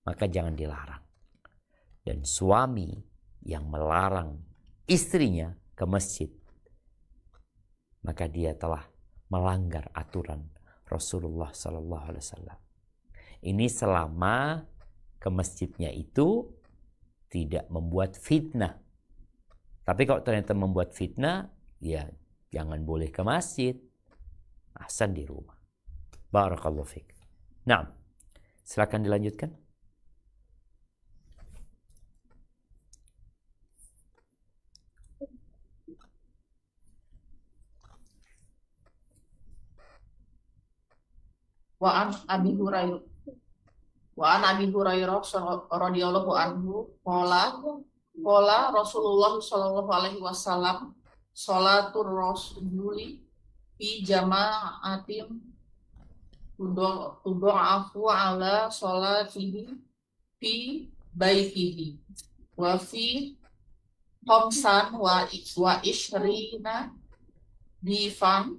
Maka jangan dilarang. Dan suami yang melarang istrinya ke masjid, maka dia telah melanggar aturan Rasulullah SAW. Ini selama ke masjidnya itu tidak membuat fitnah. Tapi kalau ternyata membuat fitnah, ya jangan boleh ke masjid. Ahsan di rumah. Barakallahu fiik. Nah, silakan dilanjutkan. Wa an Abi Hurairah radhiyallahu anhu qala Rasulullah sallallahu alaihi wasallam sholatur rasuli fi jama'atin tudha'afu ala sholatihi fi baitihi wa fi khamsan wa ishrina difan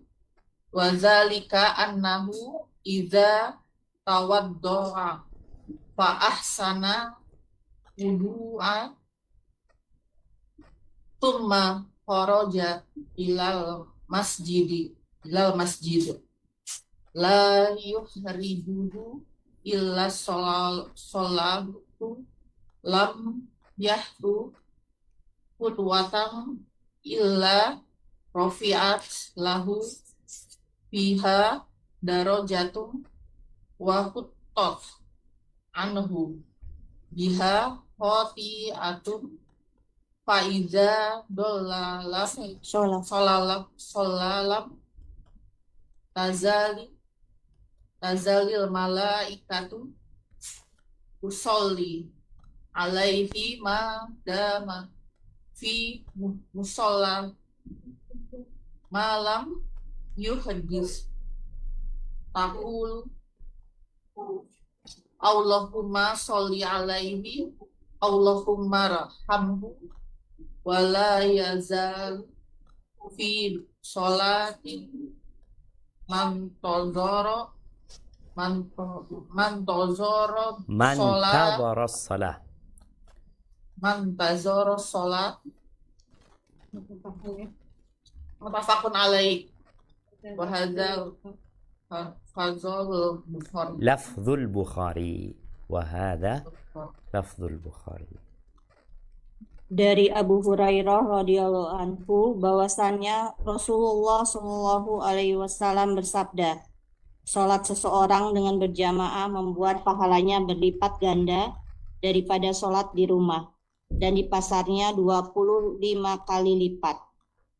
wa zalika annahu idza tawaddo'a fa ahsana wudu'a thumma kharaja ilal masjid la yuhriduhu illa sholatu lam yahdu qudwatan illa rafi'at lahu fiha darajatun wa huttat anhu biha khati'atun fa iza dolala sholalam tazalil malaikatu usolli alaihi ma dama fi musalla malam yuhdis taqul Allahumma sholli alaihi Allahumma rahamhu wa la yazal fi sholatin man tazara sholat mutafaqun alaih wa hadzal lafzul Bukhari wa hadza lafzul Bukhari. Dari Abu Hurairah radhiyallahu anhu bahwasannya Rasulullah Shallallahu alaihi wasallam bersabda, "Salat seseorang dengan berjamaah membuat pahalanya berlipat ganda daripada salat di rumah, dan di pasarnya 25 kali lipat.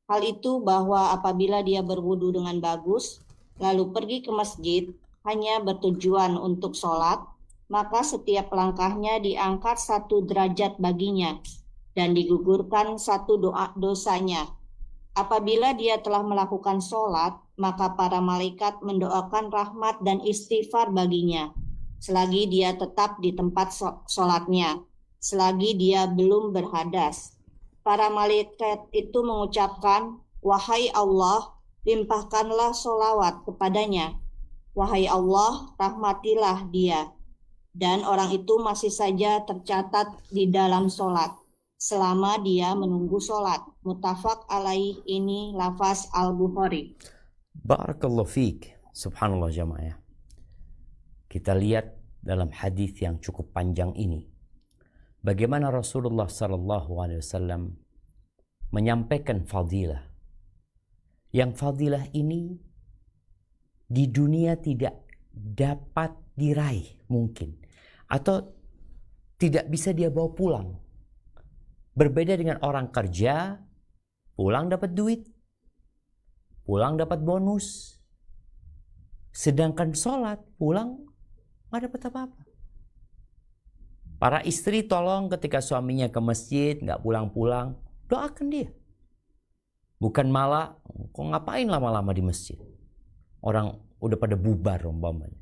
Hal itu bahwa apabila dia berwudu dengan bagus, lalu pergi ke masjid hanya bertujuan untuk sholat, maka setiap langkahnya diangkat 1 derajat baginya dan digugurkan 1 dosanya. Apabila dia telah melakukan sholat, maka para malaikat mendoakan rahmat dan istighfar baginya, selagi dia tetap di tempat sholatnya, selagi dia belum berhadas. Para malaikat itu mengucapkan, "Wahai Allah, limpahkanlah sholawat kepadanya. Wahai Allah, rahmatilah dia." Dan orang itu masih saja tercatat di dalam sholat selama dia menunggu sholat. Muttafaq alaih, ini lafaz Al-Bukhari. Barakallahu fiik. Subhanallah jamaah. Kita lihat dalam hadis yang cukup panjang ini, bagaimana Rasulullah SAW menyampaikan fadilah. Yang fadilah ini di dunia tidak dapat diraih mungkin, atau tidak bisa dia bawa pulang. Berbeda dengan orang kerja, pulang dapat duit, pulang dapat bonus. Sedangkan sholat, pulang nggak dapat apa-apa. Para istri tolong ketika suaminya ke masjid, nggak pulang-pulang, doakan dia. Bukan malah, kok ngapain lama-lama di masjid? Orang udah pada bubar umpamanya.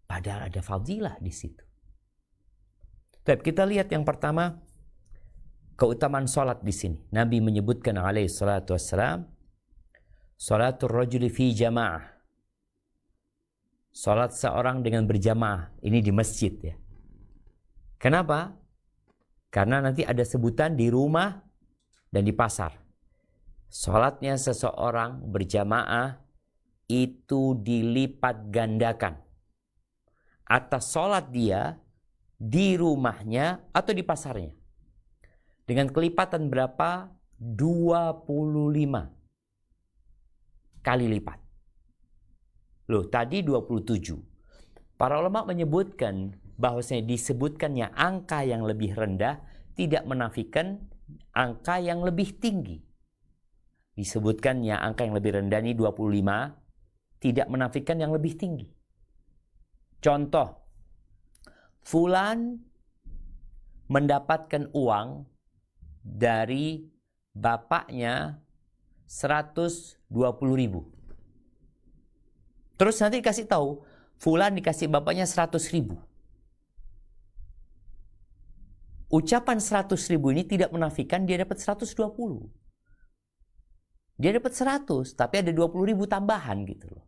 Padahal ada fadilah di situ. Tapi kita lihat yang pertama, keutamaan sholat di sini. Nabi menyebutkan alaihi salatu wassalam, sholatul rajuli fi jamaah. Sholat seorang dengan berjamaah. Ini di masjid ya. Kenapa? Karena nanti ada sebutan di rumah dan di pasar. Sholatnya seseorang berjamaah itu dilipat gandakan atas sholat dia di rumahnya atau di pasarnya. Dengan kelipatan berapa? 25 kali lipat. Loh, tadi 27. Para ulama menyebutkan bahwasanya disebutkannya angka yang lebih rendah tidak menafikan angka yang lebih tinggi. Disebutkannya angka yang lebih rendah ini 25 tidak menafikan yang lebih tinggi. Contoh, fulan mendapatkan uang dari bapaknya 120.000. Terus nanti dikasih tahu, fulan dikasih bapaknya 100.000. Ucapan 100.000 ini tidak menafikan dia dapat 120. Dia dapat 100, tapi ada 20.000 tambahan gitu loh.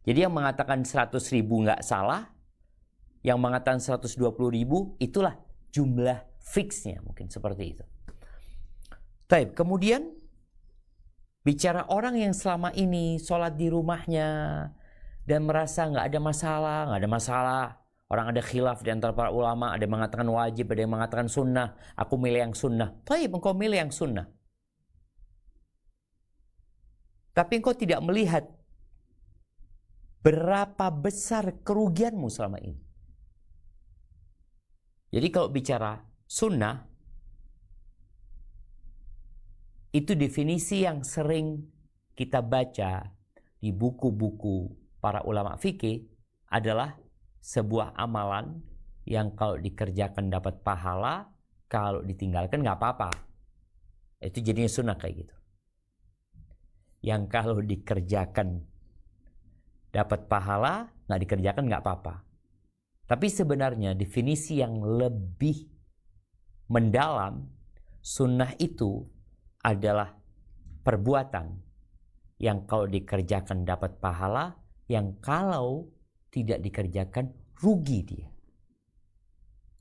Jadi yang mengatakan 100.000 nggak salah, yang mengatakan 120.000 itulah jumlah fixnya, mungkin seperti itu. Baik, kemudian bicara orang yang selama ini sholat di rumahnya dan merasa nggak ada masalah. Orang ada khilaf di antara para ulama, ada yang mengatakan wajib, ada yang mengatakan sunnah. Aku milih yang sunnah. Baik, engkau milih yang sunnah. Tapi engkau tidak melihat berapa besar kerugianmu selama ini. Jadi kalau bicara sunnah, itu definisi yang sering kita baca di buku-buku para ulama fikih adalah sebuah amalan yang kalau dikerjakan dapat pahala, kalau ditinggalkan nggak apa-apa. Itu jadinya sunnah kayak gitu. Yang kalau dikerjakan dapat pahala, nggak dikerjakan nggak apa-apa. Tapi sebenarnya definisi yang lebih mendalam, sunnah itu adalah perbuatan yang kalau dikerjakan dapat pahala, yang kalau tidak dikerjakan rugi dia.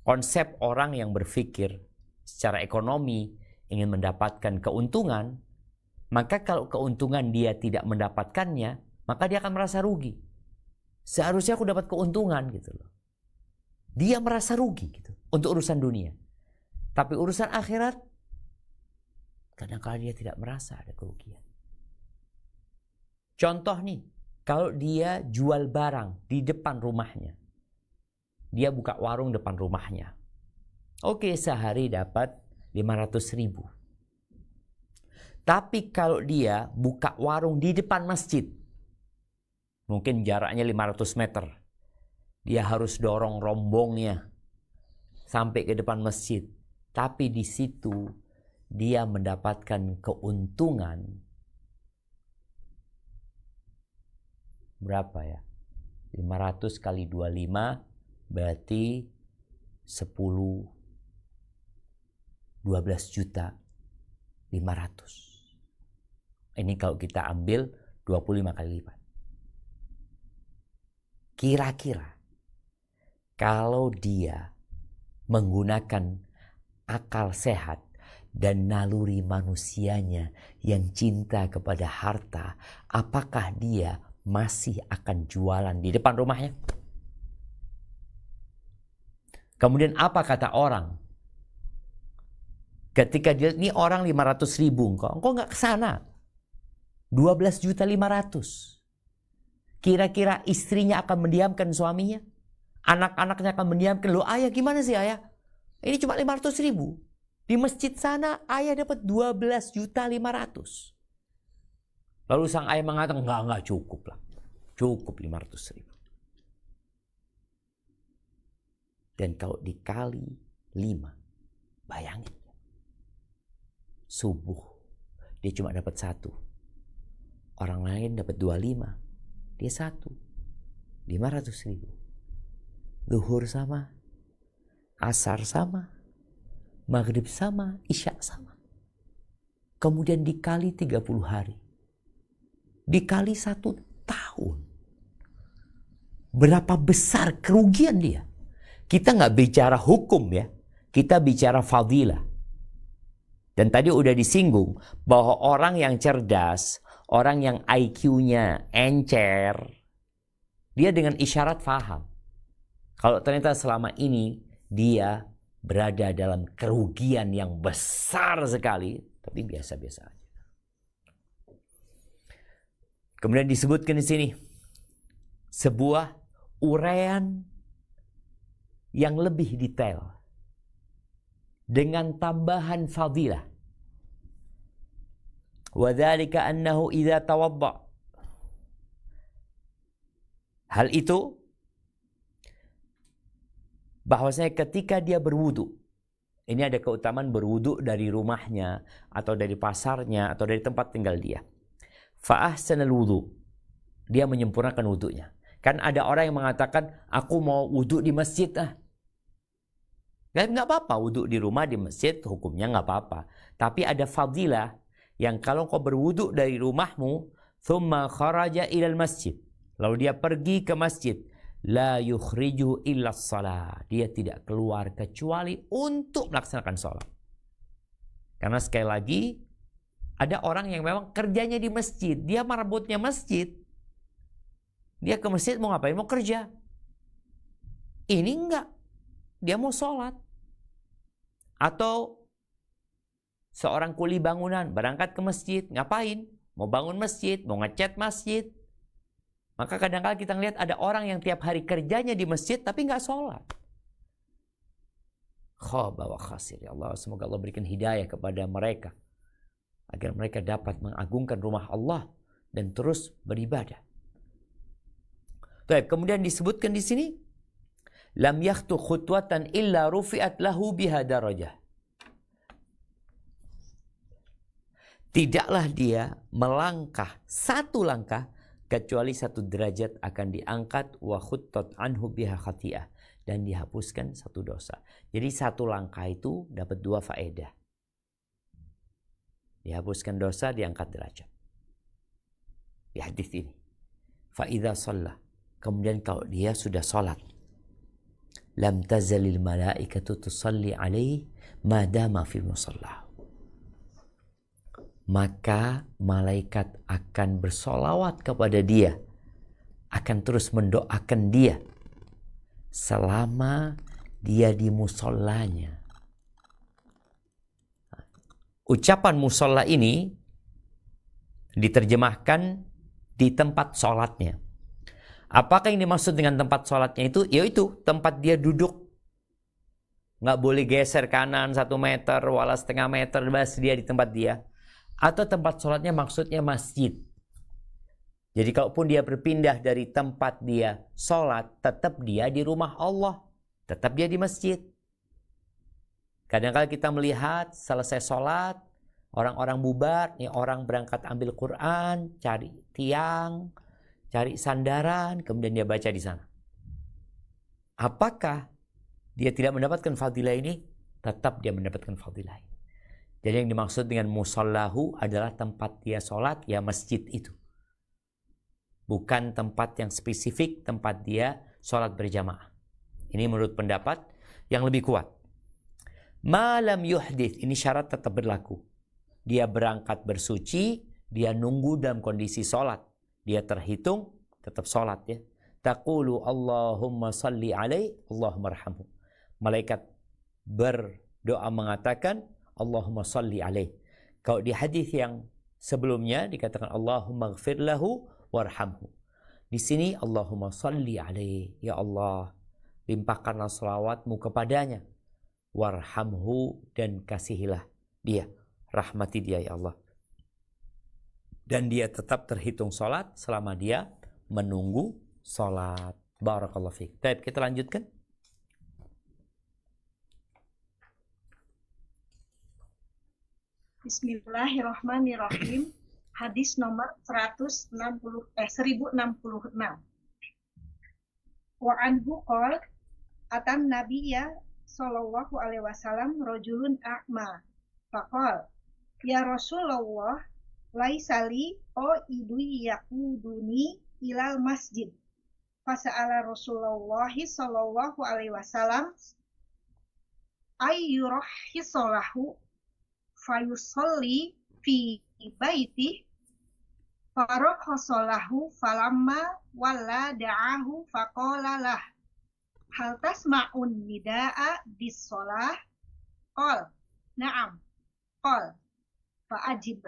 Konsep orang yang berpikir secara ekonomi ingin mendapatkan keuntungan, maka kalau keuntungan dia tidak mendapatkannya, maka dia akan merasa rugi. Seharusnya aku dapat keuntungan gitu loh. Dia merasa rugi gitu untuk urusan dunia. Tapi urusan akhirat, kadang-kadang dia tidak merasa ada kerugian. Contoh nih, kalau dia jual barang di depan rumahnya, dia buka warung depan rumahnya. Oke, sehari dapat 500.000. Tapi kalau dia buka warung di depan masjid, mungkin jaraknya 500 meter. Dia harus dorong rombongnya sampai ke depan masjid. Tapi di situ dia mendapatkan keuntungan berapa ya? 500 kali 25 berarti 12 juta 500. Ini kalau kita ambil 25 kali lipat. Kira-kira kalau dia menggunakan akal sehat dan naluri manusianya yang cinta kepada harta, apakah dia masih akan jualan di depan rumahnya? Kemudian apa kata orang? Ketika dia, ini orang 500.000, engkau nggak ke sana. 12.500.000. Kira-kira istrinya akan mendiamkan suaminya? Anak-anaknya akan mendiamkan. Loh ayah, gimana sih ayah? Ini cuma 500.000. Di masjid sana ayah dapat 12.500.000. Lalu sang ayah mengatakan, enggak cukup lah. Cukup 500.000. Dan kalau dikali 5, bayangin. Subuh, dia cuma dapat 1. Orang lain dapat 25. Dia 1. 500.000. Zuhur sama. Asar sama. Maghrib sama. Isya sama. Kemudian dikali 30 hari. Dikali 1 tahun. Berapa besar kerugian dia? Kita nggak bicara hukum ya. Kita bicara fadilah. Dan tadi udah disinggung bahwa orang yang cerdas, orang yang IQ-nya encer, dia dengan isyarat faham. Kalau ternyata selama ini dia berada dalam kerugian yang besar sekali, tapi biasa-biasa aja. Kemudian disebutkan di sini sebuah uraian yang lebih detail dengan tambahan fadilah. Wadzalika annahu idza tawadda. Hal itu bahwasanya ketika dia berwudu, ini ada keutamaan berwudu dari rumahnya atau dari pasarnya atau dari tempat tinggal dia. Fa ahsanal wudu. Dia menyempurnakan wudunya. Kan ada orang yang mengatakan, aku mau wudu di masjid ah. Nggak apa-apa wudu di rumah, di masjid, hukumnya nggak apa-apa. Tapi ada fadilah yang kalau kau berwudu dari rumahmu, thumma kharaja ilal masjid. Lalu dia pergi ke masjid. La yukhriju illa shalah. Dia tidak keluar kecuali untuk melaksanakan sholat. Karena sekali lagi, ada orang yang memang kerjanya di masjid. Dia marabutnya masjid. Dia ke masjid mau ngapain? Mau kerja. Ini enggak. Dia mau sholat. Atau seorang kuli bangunan berangkat ke masjid. Ngapain? Mau bangun masjid. Mau ngecat masjid. Maka kadang-kadang kita ngelihat ada orang yang tiap hari kerjanya di masjid tapi nggak sholat. Khaba wa khasir. Ya Allah, semoga Allah berikan hidayah kepada mereka. Agar mereka dapat mengagungkan rumah Allah dan terus beribadah. Baik, kemudian disebutkan di sini, lam yakhtu khutwatan illa rufi'at lahu biha darajah. Tidaklah dia melangkah satu langkah kecuali 1 derajat akan diangkat wa khuttat anhu biha khati'ah, dan dihapuskan 1 dosa. Jadi 1 langkah itu dapat 2 faedah. Dihapuskan dosa, diangkat derajat. Di hadis ini. Fa idza shalla, kemudian kalau dia sudah salat, lam tazalil malaikatu tusalli alaihi ma dama fi musalla. Maka malaikat akan bersolawat kepada dia, akan terus mendoakan dia selama dia di musallanya. ucapan musola ini diterjemahkan di tempat sholatnya. Apakah yang dimaksud dengan tempat sholatnya itu? Yaitu tempat dia duduk. Nggak boleh geser kanan 1 meter, wala setengah meter, bas dia di tempat dia. Atau tempat sholatnya maksudnya masjid. Jadi kalaupun dia berpindah dari tempat dia sholat, tetap dia di rumah Allah. Tetap dia di masjid. Kadang-kadang kita melihat selesai sholat, orang-orang bubar, nih orang berangkat ambil Quran, cari tiang, cari sandaran, kemudian dia baca di sana. Apakah dia tidak mendapatkan fadilah ini? Tetap dia mendapatkan fadilah ini. Jadi yang dimaksud dengan musallahu adalah tempat dia sholat, ya masjid itu. Bukan tempat yang spesifik, tempat dia sholat berjamaah. Ini menurut pendapat yang lebih kuat. Malam yuhdith, ini syarat tetap berlaku. Dia berangkat bersuci, dia nunggu dalam kondisi sholat. Dia terhitung, tetap sholat ya. Taqulu Allahumma salli alaih, Allahumma arhamhu. Malaikat berdoa mengatakan, Allahumma salli alaih. Kalau di hadis yang sebelumnya dikatakan Allahumma ghfir lahu warhamhu. Di sini Allahumma salli alaih. Ya Allah, limpahkanlah selawatmu kepadanya. Warhamhu, dan kasihilah dia. Rahmati dia ya Allah. Dan dia tetap terhitung sholat selama dia menunggu sholat. Barakallahu fiik. Baik, kita lanjutkan. Bismillahirrahmanirrahim. Hadis nomor 1066. Wa anhu qol atan nabiyya sallallahu alaihi wasallam rajulun a'ma. Faqal ya Rasulullah laisali o idui yakuduni ilal masjid. Fasa'ala Rasulullah sallallahu alaihi wasallam ayyurahhisalahu fayusalli fi baiti farakhasalahu falamma walla da'ahu faqala lah hal tasma'un nida'a bis-shalah qal na'am qal fa'ajib.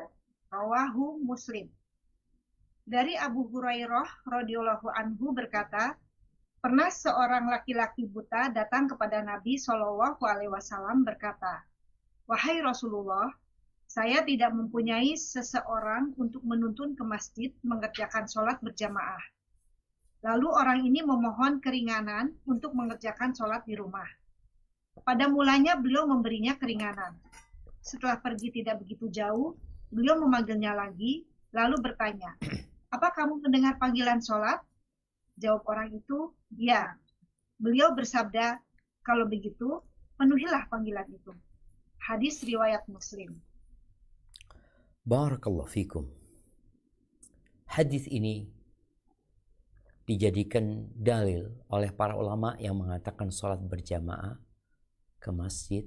Rawahu Muslim. Dari Abu Hurairah radhiyallahu anhu berkata, pernah seorang laki-laki buta datang kepada Nabi Shallallahu alaihi wasallam berkata, wahai Rasulullah, saya tidak mempunyai seseorang untuk menuntun ke masjid mengerjakan sholat berjamaah. Lalu orang ini memohon keringanan untuk mengerjakan sholat di rumah. Pada mulanya beliau memberinya keringanan. Setelah pergi tidak begitu jauh, beliau memanggilnya lagi, lalu bertanya, apa kamu mendengar panggilan sholat? Jawab orang itu, ya. Beliau bersabda, kalau begitu, penuhilah panggilan itu. Hadis riwayat Muslim. Barakallahu fikum. Hadis ini dijadikan dalil oleh para ulama yang mengatakan sholat berjamaah ke masjid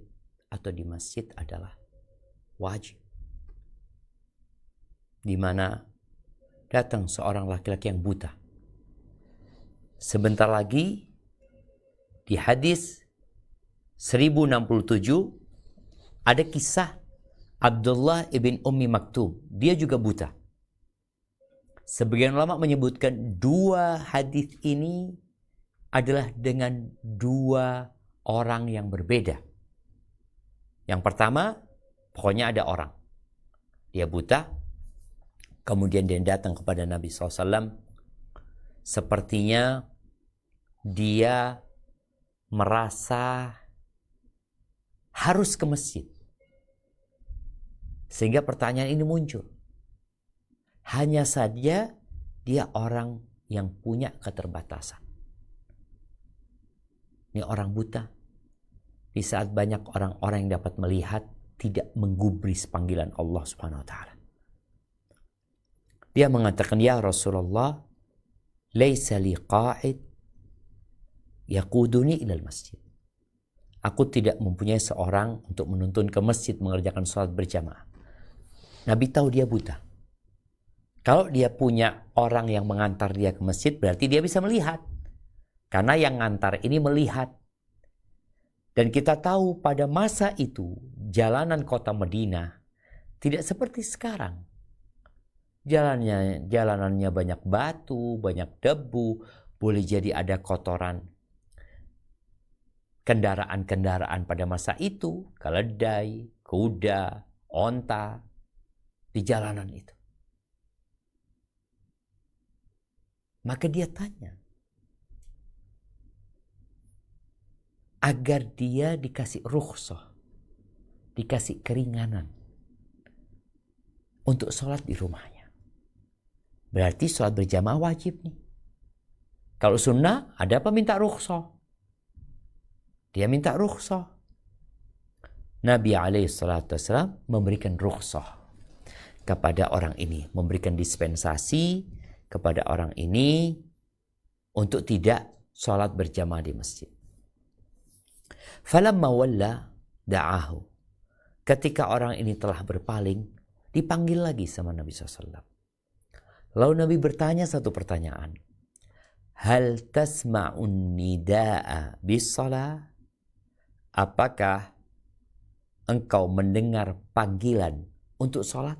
atau di masjid adalah wajib. Di mana datang seorang laki-laki yang buta. Sebentar lagi di hadis 1067 ada kisah Abdullah ibn Ummi Maktum. Dia juga buta. Sebagian ulama menyebutkan dua hadis ini adalah dengan dua orang yang berbeda. Yang pertama, pokoknya ada orang. Dia buta, kemudian dia datang kepada Nabi SAW. Sepertinya dia merasa harus ke masjid. Sehingga pertanyaan ini muncul. Hanya saja dia orang yang punya keterbatasan. Ini orang buta. Di saat banyak orang-orang yang dapat melihat, tidak menggubris panggilan Allah Subhanahu wa taala. Dia mengatakan, ya Rasulullah, laisa li qa'id yaquduni ilal masjid. Aku tidak mempunyai seorang untuk menuntun ke masjid mengerjakan sholat berjamaah. Nabi tahu dia buta. Kalau dia punya orang yang mengantar dia ke masjid, berarti dia bisa melihat. Karena yang ngantar ini melihat. Dan kita tahu pada masa itu, jalanan kota Madinah Tidak seperti sekarang. Jalanannya banyak batu, banyak debu, boleh jadi ada kotoran kendaraan-kendaraan pada masa itu, keledai, kuda, onta di jalanan itu. Maka dia tanya agar dia dikasih rukhsah, dikasih keringanan untuk sholat di rumahnya. Berarti sholat berjamaah wajib nih. Kalau sunnah, ada apa minta rukhsah? Dia minta rukhsah. Nabi SAW memberikan rukhsah kepada orang ini, memberikan dispensasi kepada orang ini untuk tidak sholat berjamaah di masjid. Falamma walla da'ahu. Ketika orang ini telah berpaling, dipanggil lagi sama Nabi SAW. Lalu Nabi bertanya satu pertanyaan. Hal tasma'un nida'a bis-shalah? Apakah engkau mendengar panggilan untuk sholat?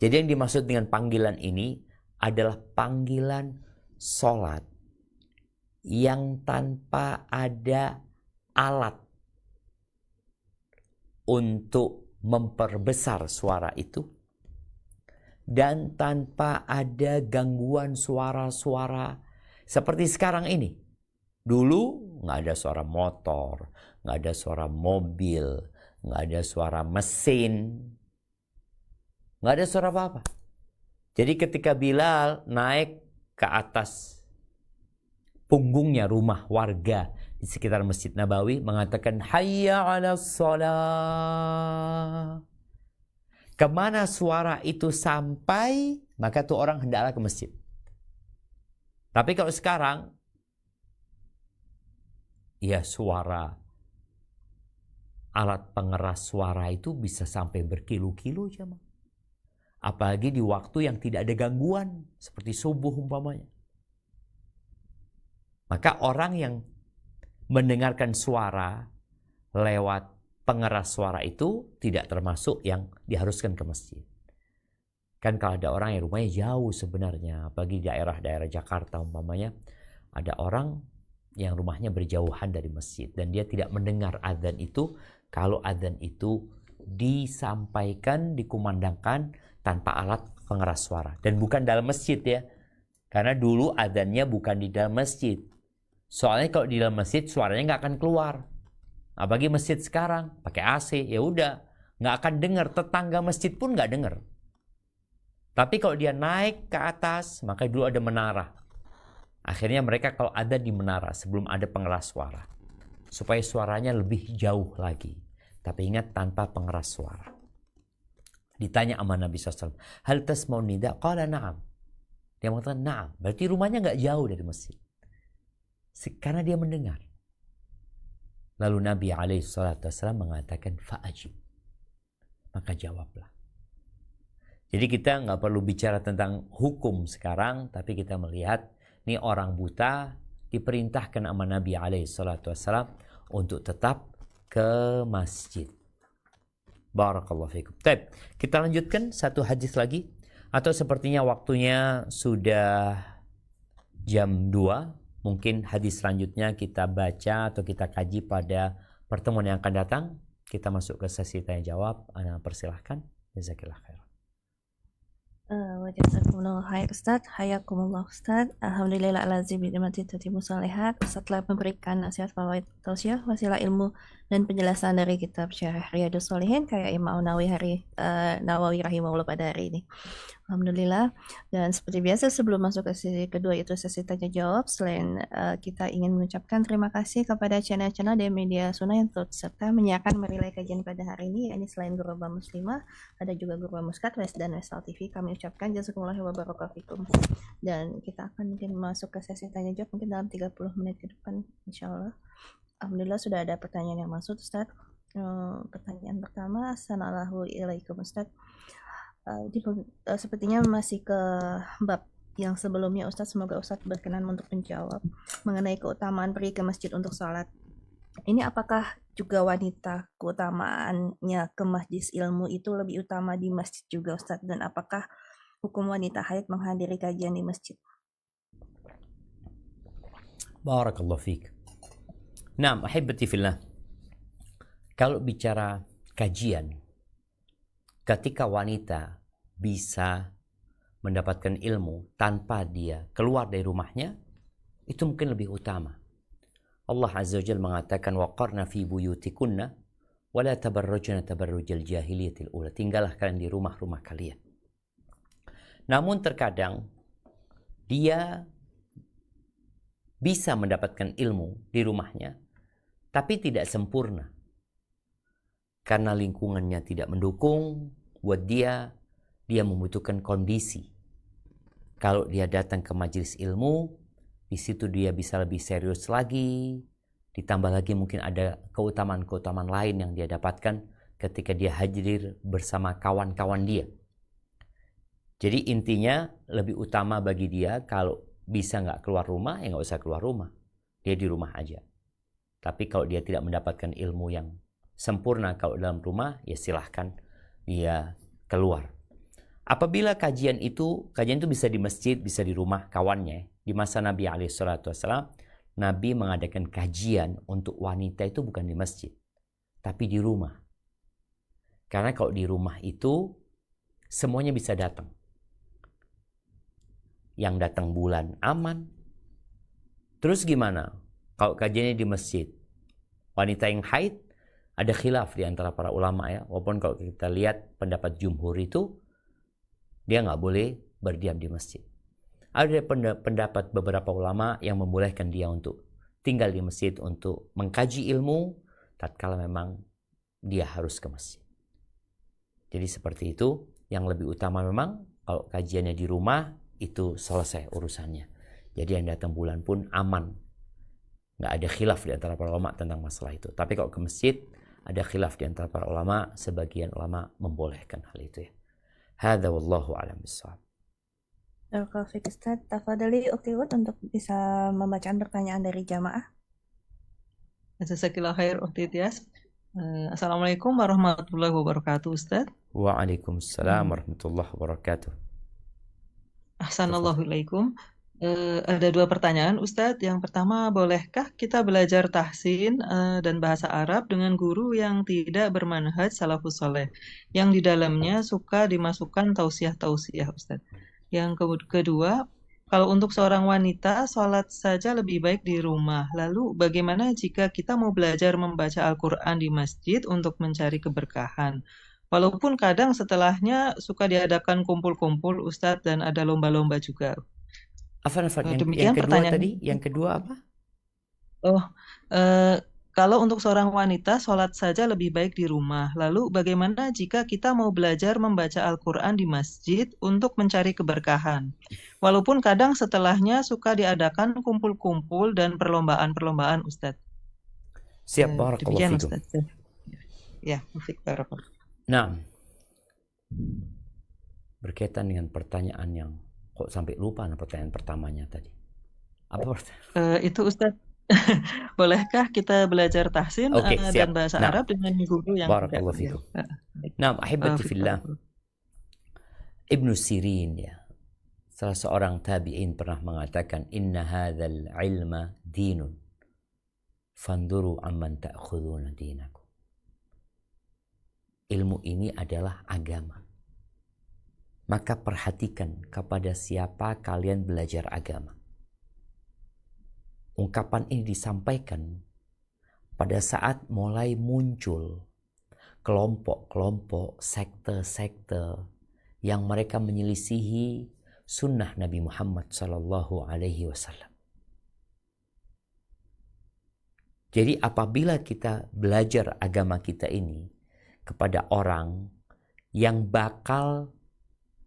Jadi yang dimaksud dengan panggilan ini adalah panggilan sholat yang tanpa ada alat untuk memperbesar suara itu dan tanpa ada gangguan suara-suara seperti sekarang ini. Dulu nggak ada suara motor, nggak ada suara mobil, nggak ada suara mesin, nggak ada suara apa-apa. Jadi ketika Bilal naik ke atas punggungnya rumah warga di sekitar Masjid Nabawi mengatakan hayya 'alas shalah. Kemana suara itu sampai, maka tuh orang hendaklah ke masjid. Tapi kalau sekarang, ya suara alat pengeras suara itu bisa sampai berkilo-kilo jemaah. Apalagi di waktu yang tidak ada gangguan seperti subuh umpamanya. Maka orang yang mendengarkan suara lewat pengeras suara itu tidak termasuk yang diharuskan ke masjid. Kan kalau ada orang yang rumahnya jauh sebenarnya, apalagi daerah-daerah Jakarta umpamanya, ada orang yang rumahnya berjauhan dari masjid dan dia tidak mendengar adzan itu kalau adzan itu disampaikan, dikumandangkan tanpa alat pengeras suara. Dan bukan dalam masjid ya. Karena dulu adzannya bukan di dalam masjid. Soalnya kalau di dalam masjid suaranya nggak akan keluar. Apalagi masjid sekarang pakai AC, ya udah nggak akan dengar, tetangga masjid pun nggak dengar. Tapi kalau dia naik ke atas, maka dulu ada menara. Akhirnya mereka kalau ada di menara sebelum ada pengeras suara, supaya suaranya lebih jauh lagi. Tapi ingat tanpa pengeras suara. Ditanya sama Nabi SAW, hal tasma'un nida? Qala na'am. Dia mengatakan na'am. Berarti rumahnya nggak jauh dari masjid. Karena dia mendengar. Lalu Nabi SAW mengatakan fa'ajib. Maka jawablah. Jadi kita nggak perlu bicara tentang hukum sekarang, tapi kita melihat ini orang buta diperintahkan sama Nabi SAW untuk tetap ke masjid. Barakallahu fikum. Baik, kita lanjutkan satu hadis lagi. Atau sepertinya waktunya sudah jam 2. Mungkin hadis selanjutnya kita baca atau kita kaji pada pertemuan yang akan datang. Kita masuk ke sesi tanya jawab. Ana persilahkan. Jazakillah khair. Wajazakumullah khair Ustaz, hayakumullah Ustaz. Alhamdulillah ala zibidimati tatimu salihat. Ustaz telah memberikan nasihat fawaid tausiah, wasilah ilmu dan penjelasan dari kitab Syarah Riyadhus Shalihin kayak Imam Nawawi rahimahullah pada hari ini. Alhamdulillah. Dan seperti biasa sebelum masuk ke sesi kedua itu sesi tanya jawab, selain kita ingin mengucapkan terima kasih kepada channel-channel dan media sunnah yang turut serta menyiarkan merilai kajian pada hari ini. Ini selain Ghuraba Muslimah, ada juga Ghuraba Muskat, West dan Westal TV. Kami ucapkan jazakumullah wa barakatuh. Dan kita akan mungkin masuk ke sesi tanya jawab mungkin dalam 30 menit ke depan insyaallah. Alhamdulillah sudah ada pertanyaan yang masuk Ustaz. Pertanyaan pertama, Assalamualaikum Ustaz. Sepertinya masih ke bab yang sebelumnya Ustaz, semoga Ustaz berkenan untuk menjawab mengenai keutamaan pergi ke masjid untuk sholat. Ini apakah juga wanita keutamaannya ke majelis ilmu itu lebih utama di masjid juga Ustadz, dan apakah hukum wanita haid menghadiri kajian di masjid? Barakallahu fiik. Nah, ahibati fillah. Kalau bicara kajian, ketika wanita bisa mendapatkan ilmu tanpa dia keluar dari rumahnya, itu mungkin lebih utama. Allah Azza wa Jalla mengatakan waqarna fi buyutikunna wa la tabarrujna tabarrujal jahiliyatil ula. Tinggallah kalian di rumah-rumah kalian. Namun terkadang dia bisa mendapatkan ilmu di rumahnya tapi tidak sempurna. Karena lingkungannya tidak mendukung buat dia membutuhkan kondisi. Kalau dia datang ke majelis ilmu, di situ dia bisa lebih serius lagi, ditambah lagi mungkin ada keutamaan-keutamaan lain yang dia dapatkan ketika dia hadir bersama kawan-kawan dia. Jadi intinya lebih utama bagi dia kalau bisa nggak keluar rumah, ya nggak usah keluar rumah. Dia di rumah aja. Tapi kalau dia tidak mendapatkan ilmu yang sempurna kalau dalam rumah, ya silahkan dia keluar. Apabila kajian itu bisa di masjid, bisa di rumah kawannya. Di masa Nabi SAW, Nabi mengadakan kajian untuk wanita itu bukan di masjid, tapi di rumah. Karena kalau di rumah itu, semuanya bisa datang. Yang datang bulan aman. Terus gimana? Kalau kajiannya di masjid, wanita yang haid, ada khilaf di antara para ulama ya. Walaupun kalau kita lihat pendapat jumhur itu, dia nggak boleh berdiam di masjid. Ada pendapat beberapa ulama yang membolehkan dia untuk tinggal di masjid untuk mengkaji ilmu tatkala memang dia harus ke masjid. Jadi seperti itu, yang lebih utama memang kalau kajiannya di rumah itu selesai urusannya. Jadi yang datang bulan pun aman. Nggak ada khilaf di antara para ulama tentang masalah itu. Tapi kalau ke masjid ada khilaf di antara para ulama, sebagian ulama membolehkan hal itu ya. Hadza wallahu a'lam bissawab. Barakallahu fiik Ustadz. Tafadhali Ukti Wud untuk bisa membacakan pertanyaan dari jamaah. Jazakallahu khair Ukhti Tias. Assalamualaikum warahmatullahi wabarakatuh Ustaz. Waalaikumsalam warahmatullahi wabarakatuh. Ahsanallahu ilaikum. Ada dua pertanyaan Ustadz. Yang pertama, bolehkah kita belajar tahsin dan bahasa Arab dengan guru yang tidak bermanhaj salafus saleh, yang di dalamnya suka dimasukkan tausiah-tausiah Ustadz? Yang kedua, kalau untuk seorang wanita, sholat saja lebih baik di rumah. Lalu bagaimana jika kita mau belajar membaca Al-Quran di masjid untuk mencari keberkahan? Walaupun kadang setelahnya suka diadakan kumpul-kumpul Ustadz dan ada lomba-lomba juga. Afan, Demikian yang kedua pertanyaan tadi, yang kedua apa? Kalau untuk seorang wanita, sholat saja lebih baik di rumah. Lalu bagaimana jika kita mau belajar membaca Al-Quran di masjid untuk mencari keberkahan? Walaupun kadang setelahnya suka diadakan kumpul-kumpul dan perlombaan-perlombaan Ustadz. Siap, barakallahu Demikian fikum. Ustadz. Ya, Mufiq barakallahu. Nah, berkaitan dengan pertanyaan yang kok sampai lupa pertanyaan pertamanya tadi. Apa pertanyaan? Itu Ustadz, bolehkah kita belajar tahsin dan bahasa Arab dengan guru yang barakallahu fikum. Nah, ahibati fillah. Ibnu Sirin ya, salah seorang tabi'in pernah mengatakan inna hadzal ilma dinun fanduru amman ta'khuduna dinakum. Ilmu ini adalah agama. Maka perhatikan kepada siapa kalian belajar agama. Ungkapan ini disampaikan pada saat mulai muncul kelompok-kelompok, sekte-sekte yang mereka menyelisihi sunnah Nabi Muhammad SAW. Jadi apabila kita belajar agama kita ini kepada orang yang bakal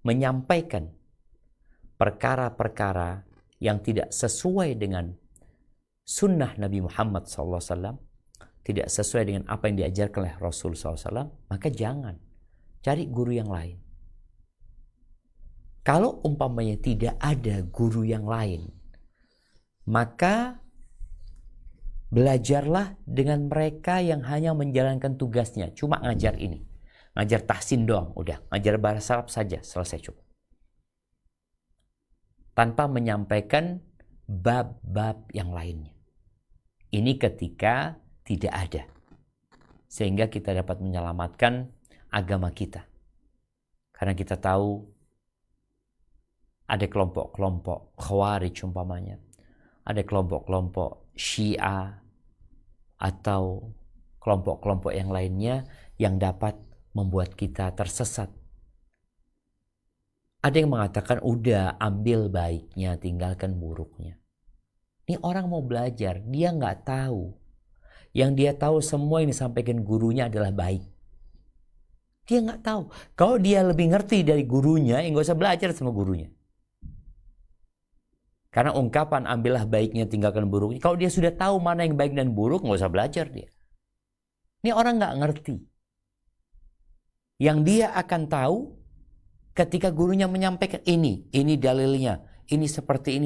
menyampaikan perkara-perkara yang tidak sesuai dengan sunnah Nabi Muhammad SAW, tidak sesuai dengan apa yang diajarkan oleh Rasul SAW, maka jangan cari guru yang lain. Kalau umpamanya tidak ada guru yang lain, maka Belajarlah dengan mereka yang hanya menjalankan tugasnya, cuma ngajar ini. Ngajar tahsin doang, udah. Ngajar bahasa Arab saja, selesai cukup. Tanpa menyampaikan bab-bab yang lainnya. Ini ketika tidak ada. Sehingga kita dapat menyelamatkan agama kita. Karena kita tahu ada kelompok-kelompok Khawarij umpamanya. Ada kelompok-kelompok Syiah atau kelompok-kelompok yang lainnya yang dapat membuat kita tersesat. Ada yang mengatakan udah ambil baiknya, tinggalkan buruknya. Ini orang mau belajar, dia nggak tahu. Yang dia tahu semua yang disampaikan gurunya adalah baik. Dia nggak tahu. Kalau dia lebih ngerti dari gurunya, ya nggak usah belajar sama gurunya. Karena ungkapan ambillah baiknya, tinggalkan buruknya. Kalau dia sudah tahu mana yang baik dan buruk, nggak usah belajar dia. Ini orang nggak ngerti. Yang dia akan tahu ketika gurunya menyampaikan ini dalilnya, ini seperti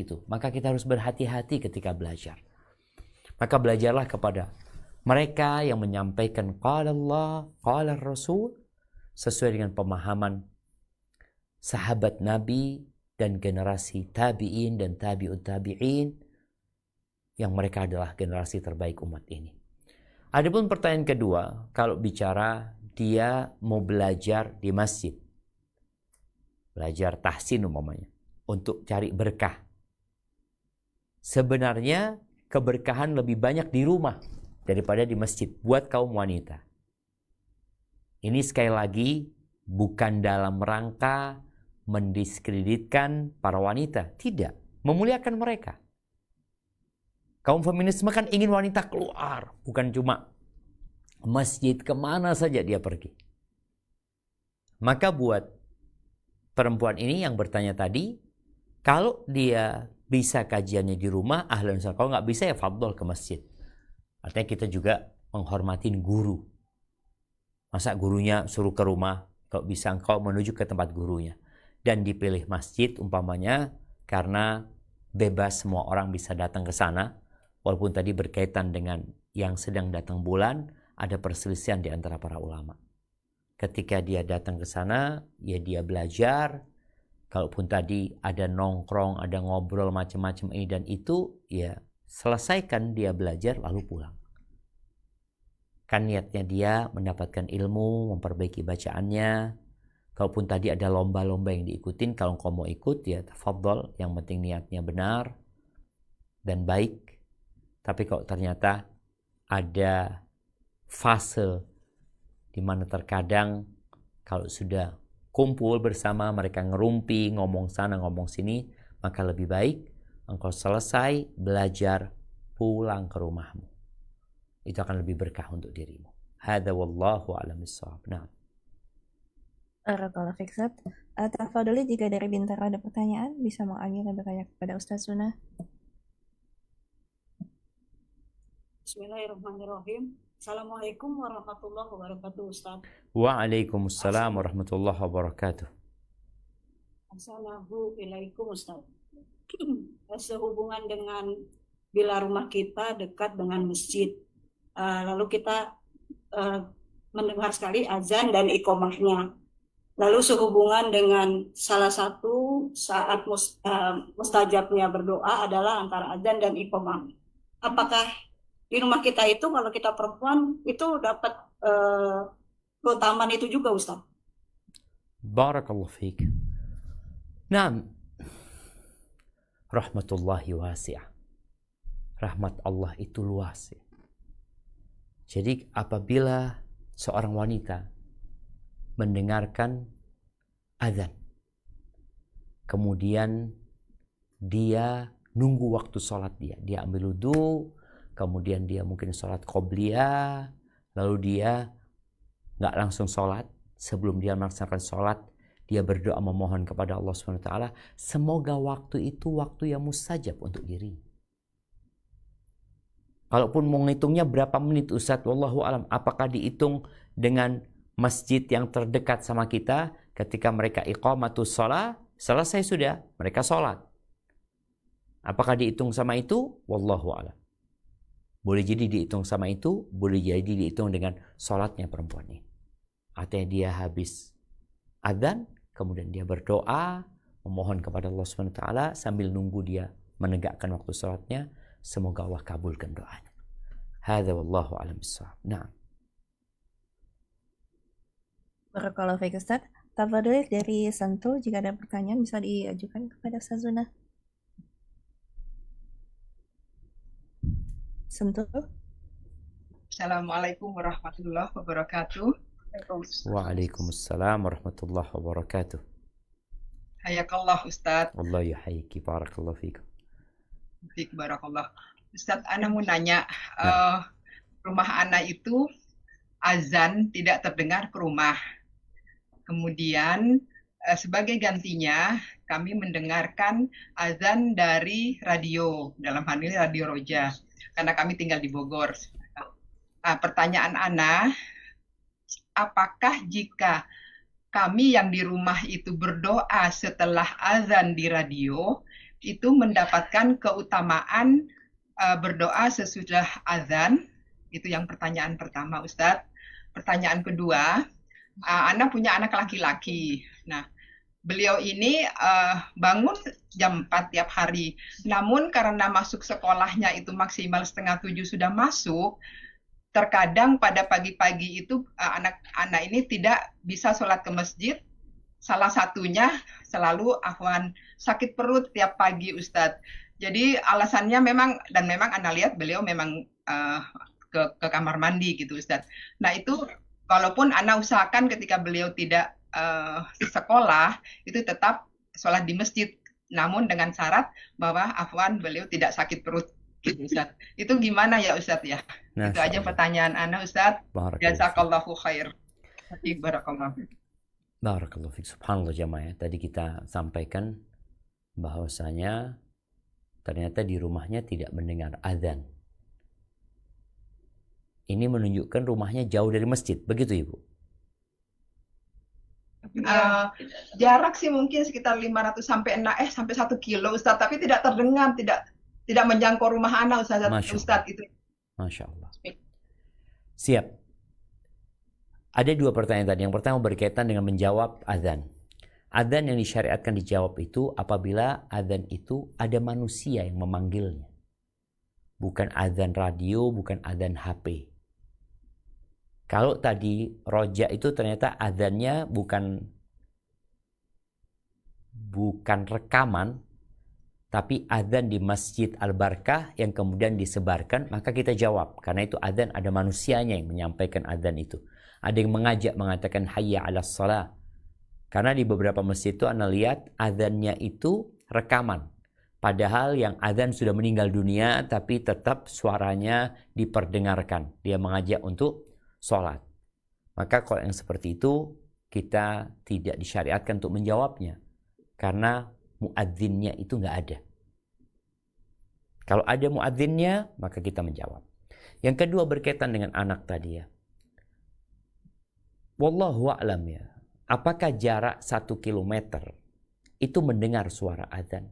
itu. Maka kita harus berhati-hati ketika belajar. Maka belajarlah kepada mereka yang menyampaikan qala Allah, qala Rasul sesuai dengan pemahaman sahabat Nabi dan generasi tabi'in dan tabi'ut tabi'in yang mereka adalah generasi terbaik umat ini. Adapun pertanyaan kedua, kalau bicara dia mau belajar di masjid, belajar tahsin umpamanya, untuk cari berkah. Sebenarnya keberkahan lebih banyak di rumah daripada di masjid buat kaum wanita. Ini sekali lagi bukan dalam rangka mendiskreditkan para wanita, tidak, memuliakan mereka. Kaum feminisme kan ingin wanita keluar, bukan cuma masjid, kemana saja dia pergi. Maka buat perempuan ini yang bertanya tadi, kalau dia bisa kajiannya di rumah, ahlan wa. Kalau nggak bisa ya fadhol ke masjid. Artinya kita juga menghormatin guru. Masa gurunya suruh ke rumah, kalau bisa engkau menuju ke tempat gurunya. Dan dipilih masjid umpamanya karena bebas semua orang bisa datang ke sana. Walaupun tadi berkaitan dengan yang sedang datang bulan, ada perselisihan di antara para ulama. Ketika dia datang ke sana, ya dia belajar. Kalaupun tadi ada nongkrong, ada ngobrol macam-macam ini dan itu, ya selesaikan dia belajar lalu pulang. Kan niatnya dia mendapatkan ilmu, memperbaiki bacaannya. Kalaupun tadi ada lomba-lomba yang diikutin, kalau kau mau ikut ya tafadhol, yang penting niatnya benar dan baik. Tapi kalau ternyata ada fase di mana terkadang kalau sudah kumpul bersama mereka ngerumpi, ngomong sana, ngomong sini, maka lebih baik engkau selesai belajar pulang ke rumahmu. Itu akan lebih berkah untuk dirimu. Hadza wallahu a'lam bissawab. Nah. Barakallahu fiik, Ustaz. Tafadholi jika dari Bintaro ada pertanyaan bisa mengajukan bertanya kepada Ustaz Sunnah. Bismillahirrahmanirrahim. Assalamualaikum warahmatullahi wabarakatuh, Ustaz. Waalaikumsalam warahmatullahi wabarakatuh. Assalamualaikum, Ustaz. Sehubungan dengan bila rumah kita dekat dengan masjid, lalu kita mendengar sekali azan dan iqomahnya. Lalu sehubungan dengan salah satu saat mustajabnya berdoa adalah antara azan dan iqomah. Apakah di rumah kita itu kalau kita perempuan itu dapat keutamaan itu juga, Ustaz? Barakallahu fiik. Naam. Rahmatullahi wasi'ah. Rahmat Allah itu luas. Jadi apabila seorang wanita mendengarkan azan, kemudian dia nunggu waktu sholat dia ambil wudu, kemudian dia mungkin sholat qobliyah, lalu dia nggak langsung sholat, sebelum dia melaksanakan sholat, dia berdoa memohon kepada Allah SWT, semoga waktu itu waktu yang mustajab untuk diri. Kalaupun menghitungnya berapa menit Ustaz, wallahu alam, apakah dihitung dengan masjid yang terdekat sama kita, ketika mereka iqamatus shalah, selesai sudah, mereka sholat. Apakah dihitung sama itu? Wallahu alam. Boleh jadi dihitung sama itu, boleh jadi dihitung dengan sholatnya perempuan ini. Artinya dia habis adzan, kemudian dia berdoa, memohon kepada Allah SWT sambil nunggu dia menegakkan waktu sholatnya. Semoga Allah kabulkan doanya. Hadza wallahu a'lam bissawab. Nah. Barakallahu fiik Ustaz. Tafadhol dari Santul, jika ada pertanyaan bisa diajukan kepada Ustaz Zuna. Sentuh. Assalamualaikum warahmatullahi wabarakatuh. Waalaikumsalam warahmatullahi wabarakatuh. Hayakallah Ustadz. Allah yuhayyiki, barakallahu fikum. Fik barakallah. Ustadz, Ana mau nanya, rumah Ana itu azan tidak terdengar ke rumah. Kemudian sebagai gantinya kami mendengarkan azan dari radio, dalam hal ini Radio Roja, karena kami tinggal di Bogor. Nah, pertanyaan Ana, apakah jika kami yang di rumah itu berdoa setelah azan di radio, itu mendapatkan keutamaan berdoa sesudah azan? Itu yang pertanyaan pertama, Ustadz. Pertanyaan kedua, Ana punya anak laki-laki. Nah, beliau ini bangun jam 4 tiap hari. Namun karena masuk sekolahnya itu maksimal 6:30 sudah masuk, terkadang pada pagi-pagi itu anak-anak ini tidak bisa sholat ke masjid. Salah satunya selalu sakit perut tiap pagi, Ustadz. Jadi alasannya memang Ana lihat beliau memang ke kamar mandi gitu, Ustadz. Nah itu walaupun Ana usahakan ketika beliau tidak sekolah itu tetap sholat di masjid, namun dengan syarat bahwa beliau tidak sakit perut gitu, Ustaz. Itu gimana ya Ustaz ya? Itu aja pertanyaan Ana, Ustaz. Jazakallahu khair. Barakallahu. Barakallahu fiik. Subhanallah jamaah. Tadi kita sampaikan bahwasanya ternyata di rumahnya tidak mendengar azan. Ini menunjukkan rumahnya jauh dari masjid, begitu Ibu? Jarak sih mungkin sekitar 500 sampai 1 kilo, Ustaz, tapi tidak terdengar, tidak menjangkau rumah anak, Ustaz. Itu. Masya Allah. Siap. Ada 2 pertanyaan tadi. Yang pertama berkaitan dengan menjawab azan. Azan yang disyariatkan dijawab itu apabila azan itu ada manusia yang memanggilnya. Bukan azan radio, bukan azan HP. Kalau tadi roja itu ternyata azannya bukan rekaman, tapi azan di Masjid Al-Barkah yang kemudian disebarkan, maka kita jawab. Karena itu azan ada manusianya yang menyampaikan azan itu. Ada yang mengajak mengatakan hayya 'alas shalah. Karena di beberapa masjid itu Anda lihat azannya itu rekaman. Padahal yang azan sudah meninggal dunia tapi tetap suaranya diperdengarkan. Dia mengajak untuk sholat. Maka kalau yang seperti itu kita tidak disyariatkan untuk menjawabnya. Karena muadzinnya itu nggak ada. Kalau ada muadzinnya maka kita menjawab. Yang kedua berkaitan dengan anak tadi ya. Wallahu a'lam ya. Apakah jarak 1 kilometer itu mendengar suara azan?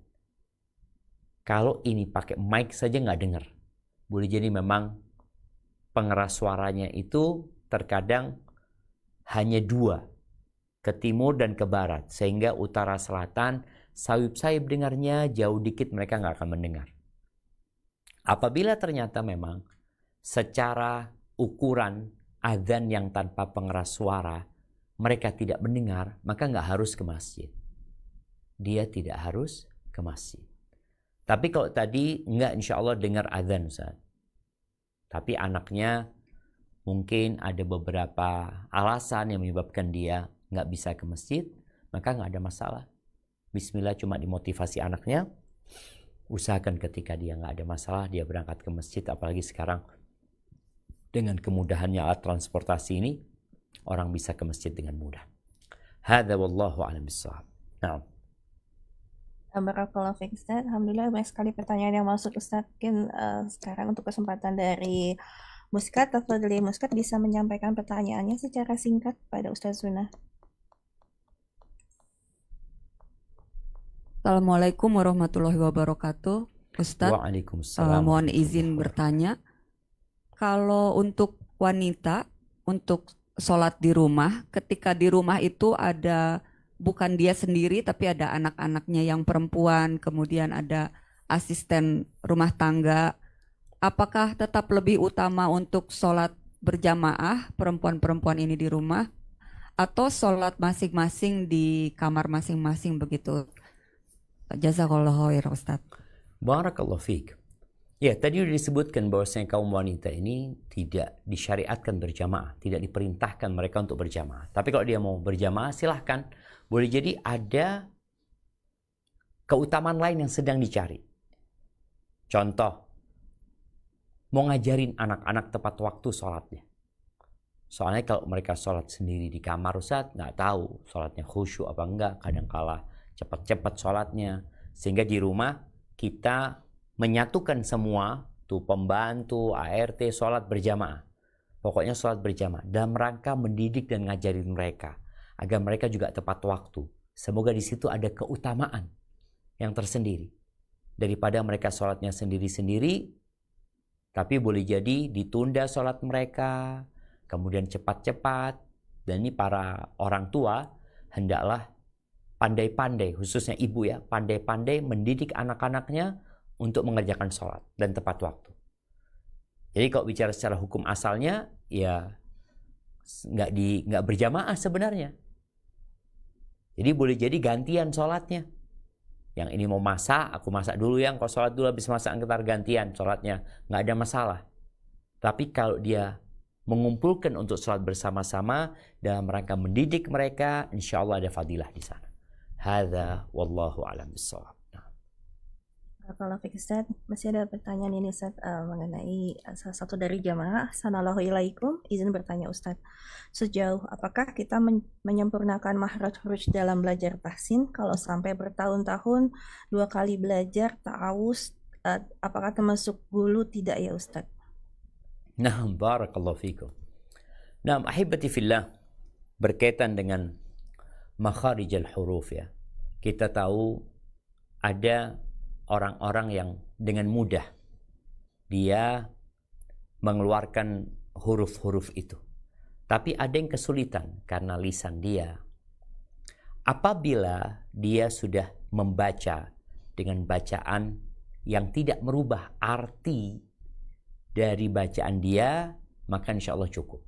Kalau ini pakai mic saja nggak dengar. Boleh jadi memang pengeras suaranya itu terkadang hanya 2, ke timur dan ke barat, sehingga utara selatan sayup-sayup dengarnya, jauh dikit mereka nggak akan mendengar. Apabila ternyata memang secara ukuran azan yang tanpa pengeras suara mereka tidak mendengar, maka nggak harus ke masjid. Dia tidak harus ke masjid. Tapi kalau tadi nggak, insya Allah dengar azan Ustaz. Tapi anaknya mungkin ada beberapa alasan yang menyebabkan dia nggak bisa ke masjid, maka nggak ada masalah. Bismillah, cuma dimotivasi anaknya. Usahakan ketika dia nggak ada masalah, dia berangkat ke masjid. Apalagi sekarang dengan kemudahannya alat transportasi ini, orang bisa ke masjid dengan mudah. Hadza wallahu a'lam bissawab. Nah. Barakallahu fiik Ustaz. Alhamdulillah banyak sekali pertanyaan yang masuk Ustaz. Mungkin sekarang untuk kesempatan dari Muskat atau dari Muskat bisa menyampaikan pertanyaannya secara singkat pada Ustaz Zuna. Assalamualaikum warahmatullahi wabarakatuh. Ustaz, Waalaikumsalam. mohon izin bertanya. kalau untuk wanita, untuk sholat di rumah, ketika di rumah itu ada bukan dia sendiri tapi ada anak-anaknya yang perempuan, kemudian ada asisten rumah tangga, apakah tetap lebih utama untuk sholat berjamaah perempuan-perempuan ini di rumah atau sholat masing-masing di kamar masing-masing begitu? Jazakallahu khair Ustaz. Barakallahu fiik. Ya, tadi sudah disebutkan bahwasanya kaum wanita ini tidak disyariatkan berjamaah, tidak diperintahkan mereka untuk berjamaah. Tapi kalau dia mau berjamaah silahkan. Boleh jadi ada keutamaan lain yang sedang dicari. Contoh, mau ngajarin anak-anak tepat waktu sholatnya. Soalnya kalau mereka sholat sendiri di kamar, Ustaz, nggak tahu sholatnya khusyuk apa enggak, kadang-kala cepat-cepat sholatnya. Sehingga di rumah kita menyatukan semua, tuh pembantu, ART, sholat berjamaah. Pokoknya sholat berjamaah dalam rangka mendidik dan ngajarin mereka agar mereka juga tepat waktu. Semoga di situ ada keutamaan yang tersendiri daripada mereka sholatnya sendiri-sendiri, tapi boleh jadi ditunda sholat mereka, kemudian cepat-cepat. Dan ini para orang tua hendaklah pandai-pandai, khususnya ibu ya, pandai-pandai mendidik anak-anaknya untuk mengerjakan sholat dan tepat waktu. Jadi kalau bicara secara hukum asalnya, ya nggak berjamaah sebenarnya. Jadi boleh jadi gantian sholatnya. Yang ini mau masak, aku masak dulu ya. Kalau sholat dulu habis masak ntar gantian sholatnya, nggak ada masalah. Tapi kalau dia mengumpulkan untuk sholat bersama-sama dalam rangka mendidik mereka, insya Allah ada fadilah di sana. Hadza wallahu a'lam bissawab. Kalau Ustaz, masih ada pertanyaan ini Ustaz, mengenai salah satu dari jamaah. Sanallahu ilaikum, izin bertanya Ustaz. Sejauh apakah kita menyempurnakan makhraj huruf dalam belajar tahsin kalau sampai bertahun-tahun 2 kali belajar ta'awuz, apakah termasuk gulu tidak ya Ustaz? Nah, barakallahu fikum. Nah, ahibati fillah, berkaitan dengan makharijal huruf ya. Kita tahu ada orang-orang yang dengan mudah dia mengeluarkan huruf-huruf itu. Tapi ada yang kesulitan karena lisan dia. Apabila dia sudah membaca dengan bacaan yang tidak merubah arti dari bacaan dia, maka insya Allah cukup.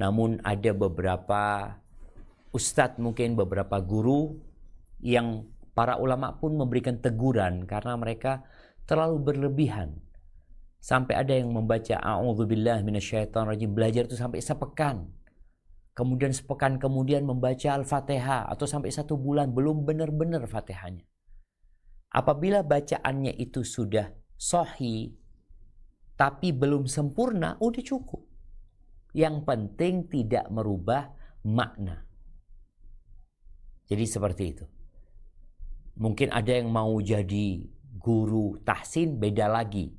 Namun ada beberapa ustadz, mungkin beberapa guru yang para ulama pun memberikan teguran karena mereka terlalu berlebihan. Sampai ada yang membaca a'udzubillahi minasyaitonirrajim, belajar itu sampai sepekan. Kemudian sepekan kemudian membaca Al-Fatihah, atau sampai 1 bulan belum benar-benar Fatihahnya. Apabila bacaannya itu sudah sahih tapi belum sempurna, udah cukup. Yang penting tidak merubah makna. Jadi seperti itu. Mungkin ada yang mau jadi guru tahsin, beda lagi.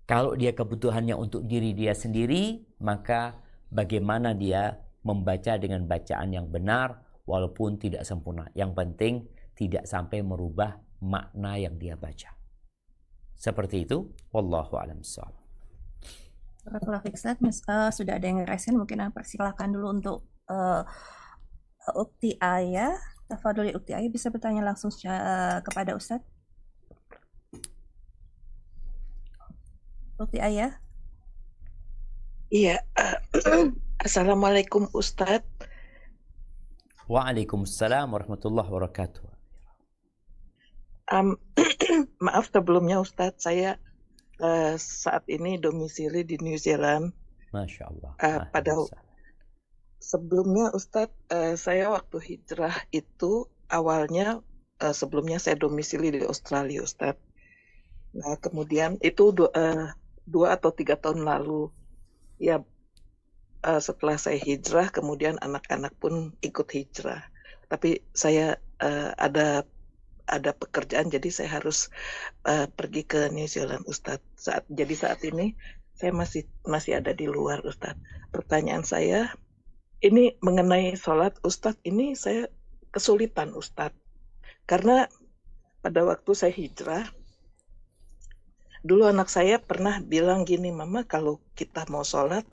Kalau dia kebutuhannya untuk diri dia sendiri, maka bagaimana dia membaca dengan bacaan yang benar walaupun tidak sempurna. Yang penting tidak sampai merubah makna yang dia baca. Seperti itu. Wallahu a'lam bishawab. Sudah ada yang ngerasain, mungkin silakan dulu untuk Ukti Ayah. Tafadholi Ukti Ayah, bisa bertanya langsung kepada Ustadz. Ukti Ayah. Iya. Assalamualaikum Ustadz. Waalaikumsalam warahmatullahi wabarakatuh. Maaf sebelumnya Ustadz, saya saat ini domisili di New Zealand. Masya Allah. Sebelumnya Ustadz, saya waktu hijrah itu awalnya sebelumnya saya domisili di Australia Ustadz. Nah kemudian itu 2 atau 3 tahun lalu ya, setelah saya hijrah kemudian anak-anak pun ikut hijrah. Tapi saya ada pekerjaan, jadi saya harus pergi ke New Zealand Ustadz. Jadi saat ini saya masih ada di luar Ustadz. Pertanyaan saya ini mengenai sholat Ustadz, ini saya kesulitan Ustadz. Karena pada waktu saya hijrah, dulu anak saya pernah bilang gini, Mama kalau kita mau sholat,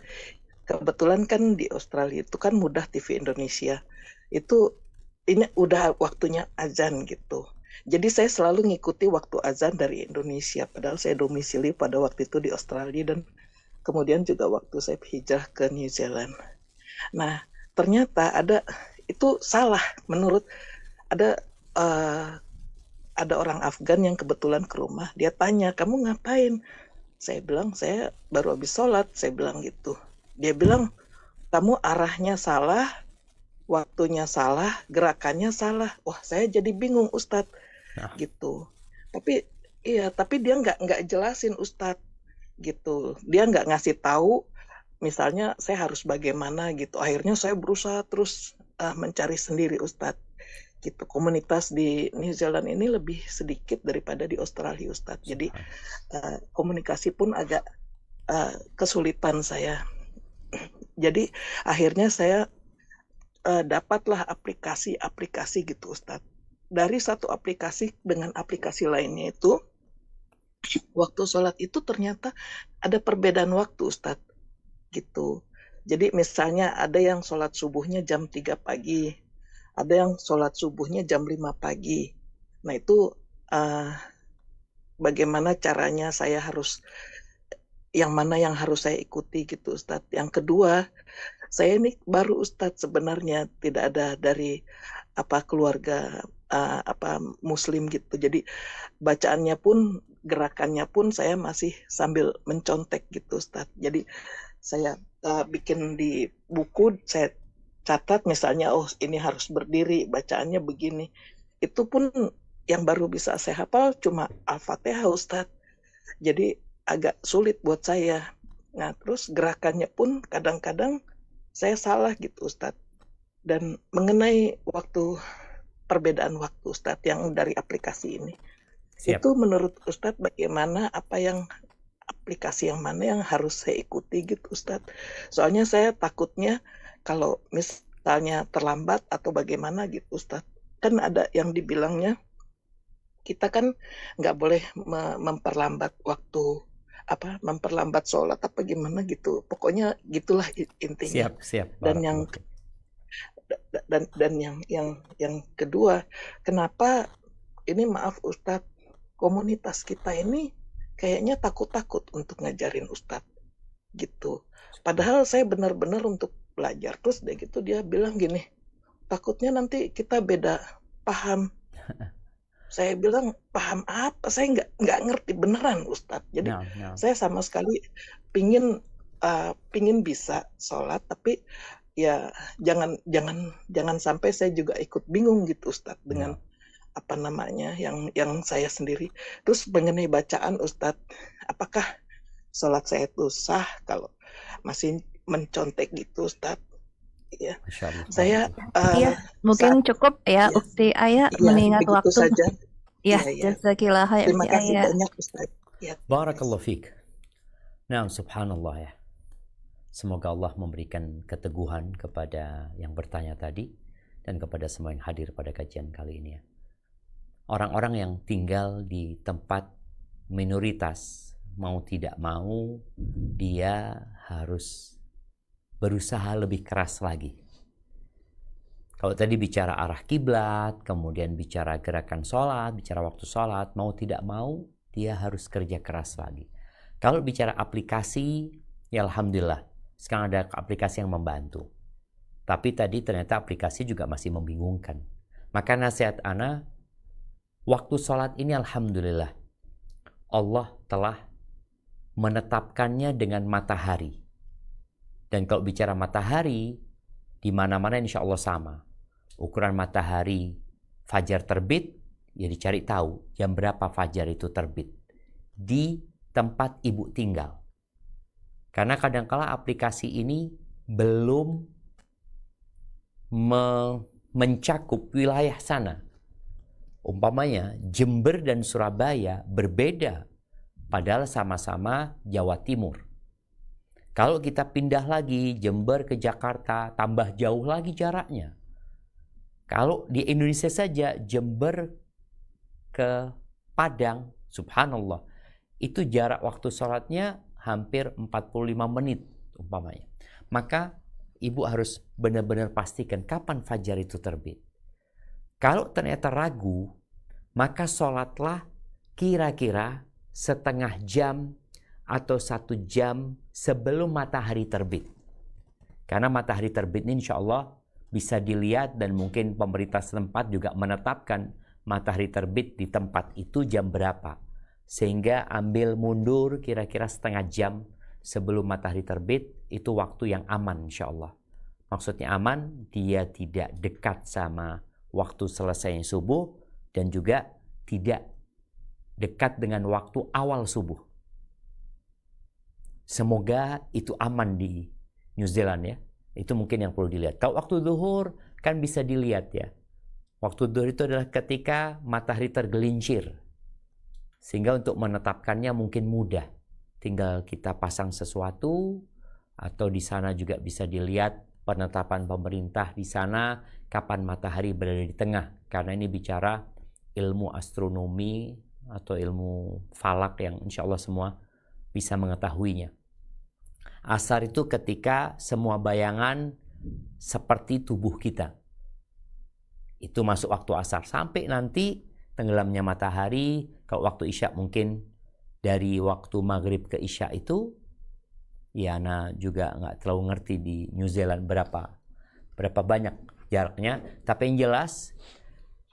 kebetulan kan di Australia itu kan mudah TV Indonesia. Itu ini udah waktunya azan gitu. Jadi saya selalu ngikuti waktu azan dari Indonesia. Padahal saya domisili pada waktu itu di Australia dan kemudian juga waktu saya hijrah ke New Zealand. Nah, ternyata itu salah menurut ada orang Afgan yang kebetulan ke rumah. Dia tanya, kamu ngapain? Saya bilang, saya baru habis sholat. Saya bilang gitu. Dia bilang, kamu arahnya salah, waktunya salah, gerakannya salah. Wah, saya jadi bingung, Ustadz. Gitu. Tapi dia nggak jelasin, Ustadz. Gitu. Dia nggak ngasih tahu, misalnya saya harus bagaimana gitu. Akhirnya saya berusaha terus mencari sendiri, Ustadz. Gitu. Komunitas di New Zealand ini lebih sedikit daripada di Australia, Ustadz. Jadi komunikasi pun agak kesulitan saya. Jadi akhirnya saya dapatlah aplikasi-aplikasi gitu, Ustadz. Dari satu aplikasi dengan aplikasi lainnya itu, waktu sholat itu ternyata ada perbedaan waktu, Ustadz. Gitu. Jadi misalnya ada yang sholat subuhnya jam 3 pagi, ada yang sholat subuhnya jam 5 pagi. Nah itu bagaimana caranya saya harus, yang mana yang harus saya ikuti gitu, Ustadz. Yang kedua, saya ini baru, Ustadz, sebenarnya tidak ada dari keluarga Muslim gitu. Jadi bacaannya pun, gerakannya pun saya masih sambil mencontek gitu, Ustadz. Jadi saya bikin di buku, saya catat misalnya, oh ini harus berdiri, bacaannya begini. Itu pun yang baru bisa saya hafal cuma Al-Fatihah, Ustadz. Jadi agak sulit buat saya. Nah terus gerakannya pun kadang-kadang saya salah gitu, Ustadz. Dan mengenai perbedaan waktu, Ustadz, yang dari aplikasi ini. Siap. Itu menurut Ustadz bagaimana, aplikasi yang mana yang harus saya ikuti gitu, Ustadz. Soalnya saya takutnya kalau misalnya terlambat atau bagaimana gitu, Ustadz. Kan ada yang dibilangnya, kita kan nggak boleh memperlambat waktu, memperlambat sholat apa gimana gitu. Pokoknya gitulah intinya. Siap. Dan yang kedua, kenapa ini, maaf Ustadz, komunitas kita ini kayaknya takut-takut untuk ngajarin Ustadz gitu. Padahal saya benar-benar untuk belajar. Terus dia bilang gini, takutnya nanti kita beda paham. Saya bilang, paham apa? Saya nggak ngerti beneran, Ustadz. Jadi saya sama sekali pingin bisa sholat, tapi ya jangan sampai saya juga ikut bingung gitu, Ustadz, dengan yang saya sendiri. Terus mengenai bacaan, Ustadz, apakah sholat saya itu sah kalau masih mencontek gitu, Ustadz? Ya, saya mungkin cukup ya, Ukti Ayah, mengingat waktu. Saja. Ya, jazakillah khair. Terima kasih banyak, Ustaz. Ya. Barakallahu fiik. Nah, subhanallah ya. Semoga Allah memberikan keteguhan kepada yang bertanya tadi dan kepada semua yang hadir pada kajian kali ini ya. Orang-orang yang tinggal di tempat minoritas, mau tidak mau dia harus berusaha lebih keras lagi. Kalau tadi bicara arah kiblat, kemudian bicara gerakan sholat, bicara waktu sholat, mau tidak mau dia harus kerja keras lagi. Kalau bicara aplikasi, ya alhamdulillah, sekarang ada aplikasi yang membantu. Tapi tadi ternyata aplikasi juga masih membingungkan. Maka nasihat ana, waktu sholat ini alhamdulillah, Allah telah menetapkannya dengan matahari. Dan kalau bicara matahari, di mana-mana insya Allah sama. Ukuran matahari fajar terbit, ya dicari tahu jam berapa fajar itu terbit. Di tempat ibu tinggal. Karena kadangkala aplikasi ini belum mencakup wilayah sana. Umpamanya Jember dan Surabaya berbeda, padahal sama-sama Jawa Timur. Kalau kita pindah lagi Jember ke Jakarta, tambah jauh lagi jaraknya. Kalau di Indonesia saja Jember ke Padang, subhanallah, itu jarak waktu sholatnya hampir 45 menit umpamanya. Maka ibu harus benar-benar pastikan kapan fajar itu terbit. Kalau ternyata ragu, maka sholatlah kira-kira setengah jam atau 1 jam sebelum matahari terbit. Karena matahari terbit ini insya Allah bisa dilihat, dan mungkin pemerintah setempat juga menetapkan matahari terbit di tempat itu jam berapa. Sehingga ambil mundur kira-kira setengah jam sebelum matahari terbit, itu waktu yang aman insya Allah. Maksudnya aman, dia tidak dekat sama waktu selesainya subuh, dan juga tidak dekat dengan waktu awal subuh. Semoga itu aman di New Zealand ya. Itu mungkin yang perlu dilihat. Kalau waktu zuhur kan bisa dilihat ya. Waktu zuhur itu adalah ketika matahari tergelincir. Sehingga untuk menetapkannya mungkin mudah. Tinggal kita pasang sesuatu, atau di sana juga bisa dilihat penetapan pemerintah di sana kapan matahari berada di tengah. Karena ini bicara ilmu astronomi atau ilmu falak yang insya Allah semua bisa mengetahuinya. Asar itu ketika semua bayangan seperti tubuh kita. Itu masuk waktu asar. Sampai nanti tenggelamnya matahari. Kalau waktu isya mungkin dari waktu maghrib ke isya itu, ya Ana juga nggak terlalu ngerti di New Zealand berapa banyak jaraknya. Tapi yang jelas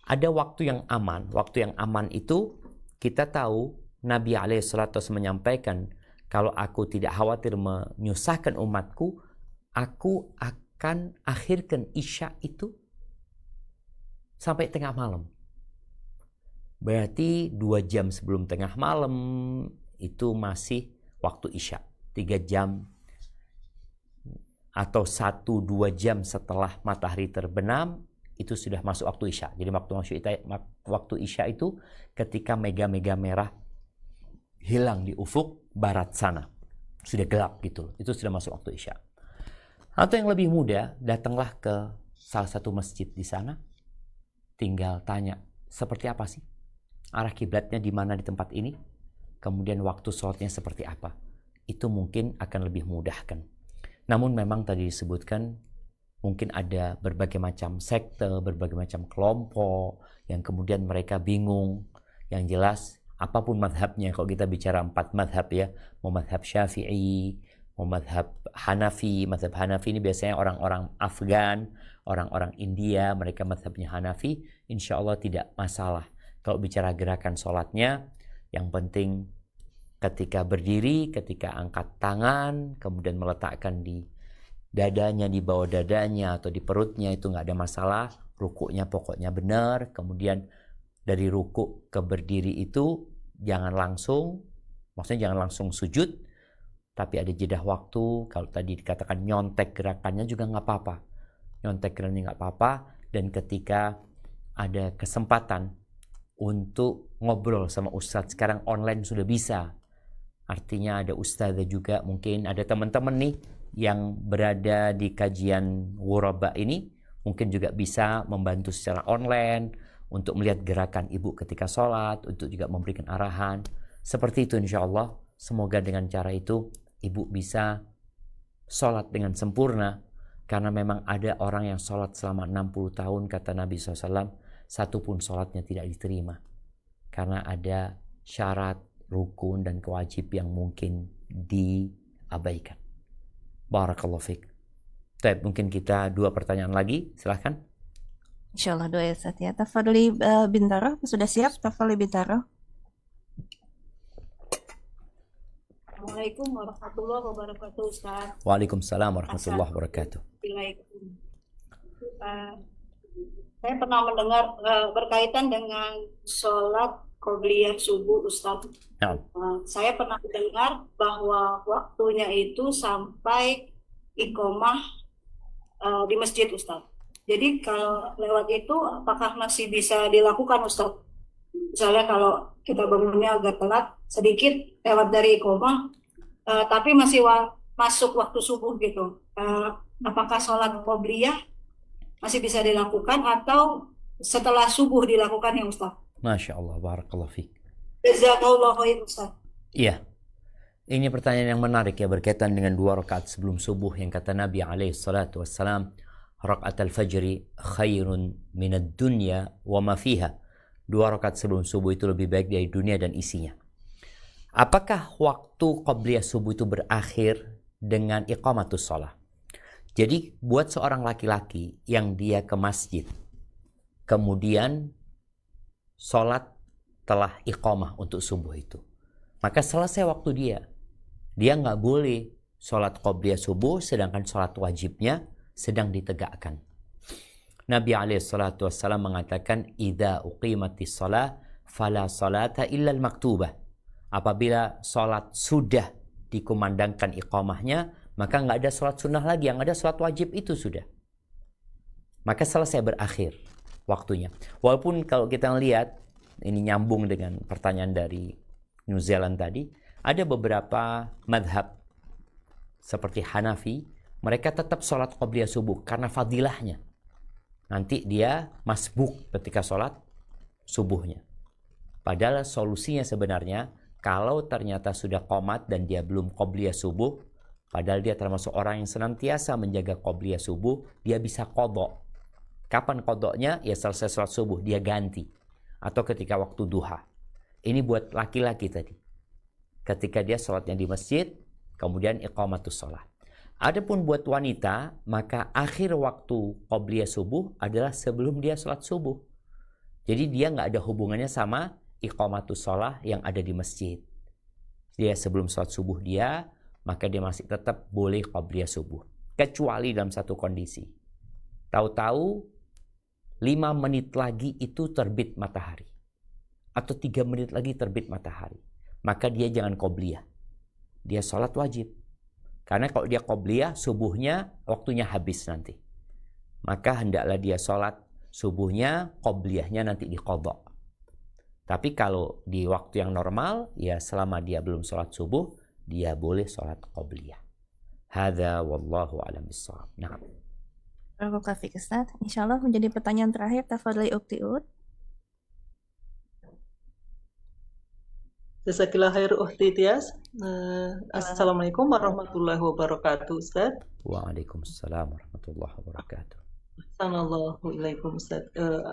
ada waktu yang aman. Waktu yang aman itu kita tahu Nabi SAW menyampaikan, kalau aku tidak khawatir menyusahkan umatku, aku akan akhirkan isya itu sampai tengah malam. Berarti 2 jam sebelum tengah malam itu masih waktu isya. 3 jam atau 1-2 jam setelah matahari terbenam itu sudah masuk waktu isya. Jadi waktu isya itu ketika mega-mega merah hilang di ufuk barat sana. Sudah gelap gitu. Itu sudah masuk waktu isya. Atau yang lebih mudah, datanglah ke salah satu masjid di sana. Tinggal tanya, seperti apa sih? Arah kiblatnya di mana di tempat ini? Kemudian waktu sholatnya seperti apa? Itu mungkin akan lebih mudahkan. Namun memang tadi disebutkan mungkin ada berbagai macam sekte, berbagai macam kelompok yang kemudian mereka bingung. Yang jelas apapun madhabnya, kalau kita bicara 4 madhab ya, mau madhab Syafi'i, mau madhab Hanafi. Madhab Hanafi ini biasanya orang-orang Afgan, orang-orang India, mereka madhabnya Hanafi. Insya Allah tidak masalah. Kalau bicara gerakan sholatnya, yang penting ketika berdiri, ketika angkat tangan, kemudian meletakkan di dadanya, di bawah dadanya atau di perutnya, itu nggak ada masalah. Rukuknya pokoknya benar. Kemudian dari rukuk ke berdiri itu jangan langsung, maksudnya jangan langsung sujud, tapi ada jeda waktu. Kalau tadi dikatakan nyontek gerakannya juga nggak apa-apa. Nyontek gerakannya nggak apa-apa. Dan ketika ada kesempatan untuk ngobrol sama ustadz, sekarang online sudah bisa. Artinya ada ustadzah juga, mungkin ada teman-teman nih yang berada di kajian Ghuraba ini, mungkin juga bisa membantu secara online untuk melihat gerakan ibu ketika sholat, untuk juga memberikan arahan. Seperti itu insya Allah. Semoga dengan cara itu ibu bisa sholat dengan sempurna. Karena memang ada orang yang sholat selama 60 tahun, kata Nabi SAW, satu pun sholatnya tidak diterima. Karena ada syarat, rukun, dan kewajib yang mungkin diabaikan. Barakallahu fiik. Baik, mungkin kita 2 pertanyaan lagi, silahkan. Insyaallah doa ya Ustaz ya. Tafadhali Bintaro, sudah siap? Tafadhali Bintaro. Assalamualaikum warahmatullahi wabarakatuh, Ustaz. Waalaikumsalam warahmatullahi wabarakatuh. Saya pernah mendengar berkaitan dengan sholat qobliyah subuh, Ustaz. Nah. Saya pernah mendengar bahwa waktunya itu sampai iqomah di masjid, Ustaz. Jadi kalau lewat itu apakah masih bisa dilakukan, Ustaz? Misalnya kalau kita bangunnya agak telat sedikit lewat dari iqomah, tapi masih masuk waktu subuh gitu. Apakah sholat qobliyah masih bisa dilakukan atau setelah subuh dilakukan ya Ustaz? Masya Allah, barakallahu fiik. Jazakallahu khairan Ustaz. Iya, ini pertanyaan yang menarik ya, berkaitan dengan 2 rakaat sebelum subuh yang kata Nabi alaihi salatu wassalam, rakaat al-fajri khairun minad dunya wa ma fiha. 2 rakaat sebelum subuh itu lebih baik dari dunia dan isinya. Apakah waktu qabliyah subuh itu berakhir dengan iqamatus shalah? Jadi buat seorang laki-laki yang dia ke masjid, kemudian sholat telah iqamah untuk subuh itu, maka selesai waktu dia nggak boleh sholat qabliyah subuh sedangkan sholat wajibnya sedang ditegakkan. Nabi alaihissalatu wassalam mengatakan, idza uqimatis shalah fala salata illa al-maktubah. Apabila sholat sudah dikumandangkan iqamahnya, maka nggak ada sholat sunnah lagi, yang ada sholat wajib itu sudah. Maka selesai, berakhir waktunya. Walaupun kalau kita lihat, ini nyambung dengan pertanyaan dari New Zealand tadi, ada beberapa madhab seperti Hanafi, mereka tetap sholat qabliyah subuh karena fadilahnya. Nanti dia masbuk ketika sholat subuhnya. Padahal solusinya sebenarnya, kalau ternyata sudah qomat dan dia belum qabliyah subuh, padahal dia termasuk orang yang senantiasa menjaga qabliyah subuh, dia bisa qadha. Kapan qadhanya? Ya selesai sholat subuh, dia ganti. Atau ketika waktu duha. Ini buat laki-laki tadi. Ketika dia sholatnya di masjid, kemudian iqamatus sholat. Adapun buat wanita, maka akhir waktu qabliyah subuh adalah sebelum dia sholat subuh. Jadi dia nggak ada hubungannya sama iqamatus sholat yang ada di masjid. Dia sebelum sholat subuh maka dia masih tetap boleh qabliyah subuh. Kecuali dalam satu kondisi. Tahu-tahu 5 menit lagi itu terbit matahari. Atau 3 menit lagi terbit matahari. Maka dia jangan qabliyah. Dia sholat wajib. Karena kalau dia qabliyah, subuhnya waktunya habis nanti. Maka hendaklah dia sholat subuhnya, qabliyahnya nanti diqadha. Tapi kalau di waktu yang normal, ya selama dia belum sholat subuh, dia boleh sholat qabliyah. Hadza wallahu a'lam bissawab. Nah. Barakallahu fiik Ustaz. Insyaallah menjadi pertanyaan terakhir, tafadhali Ukti Ud. Jazakillah khair Ukhti Tias. Assalamualaikum warahmatullahi wabarakatuh, Ustaz. Waalaikumsalam warahmatullahi wabarakatuh. Assalamualaikum Ustaz.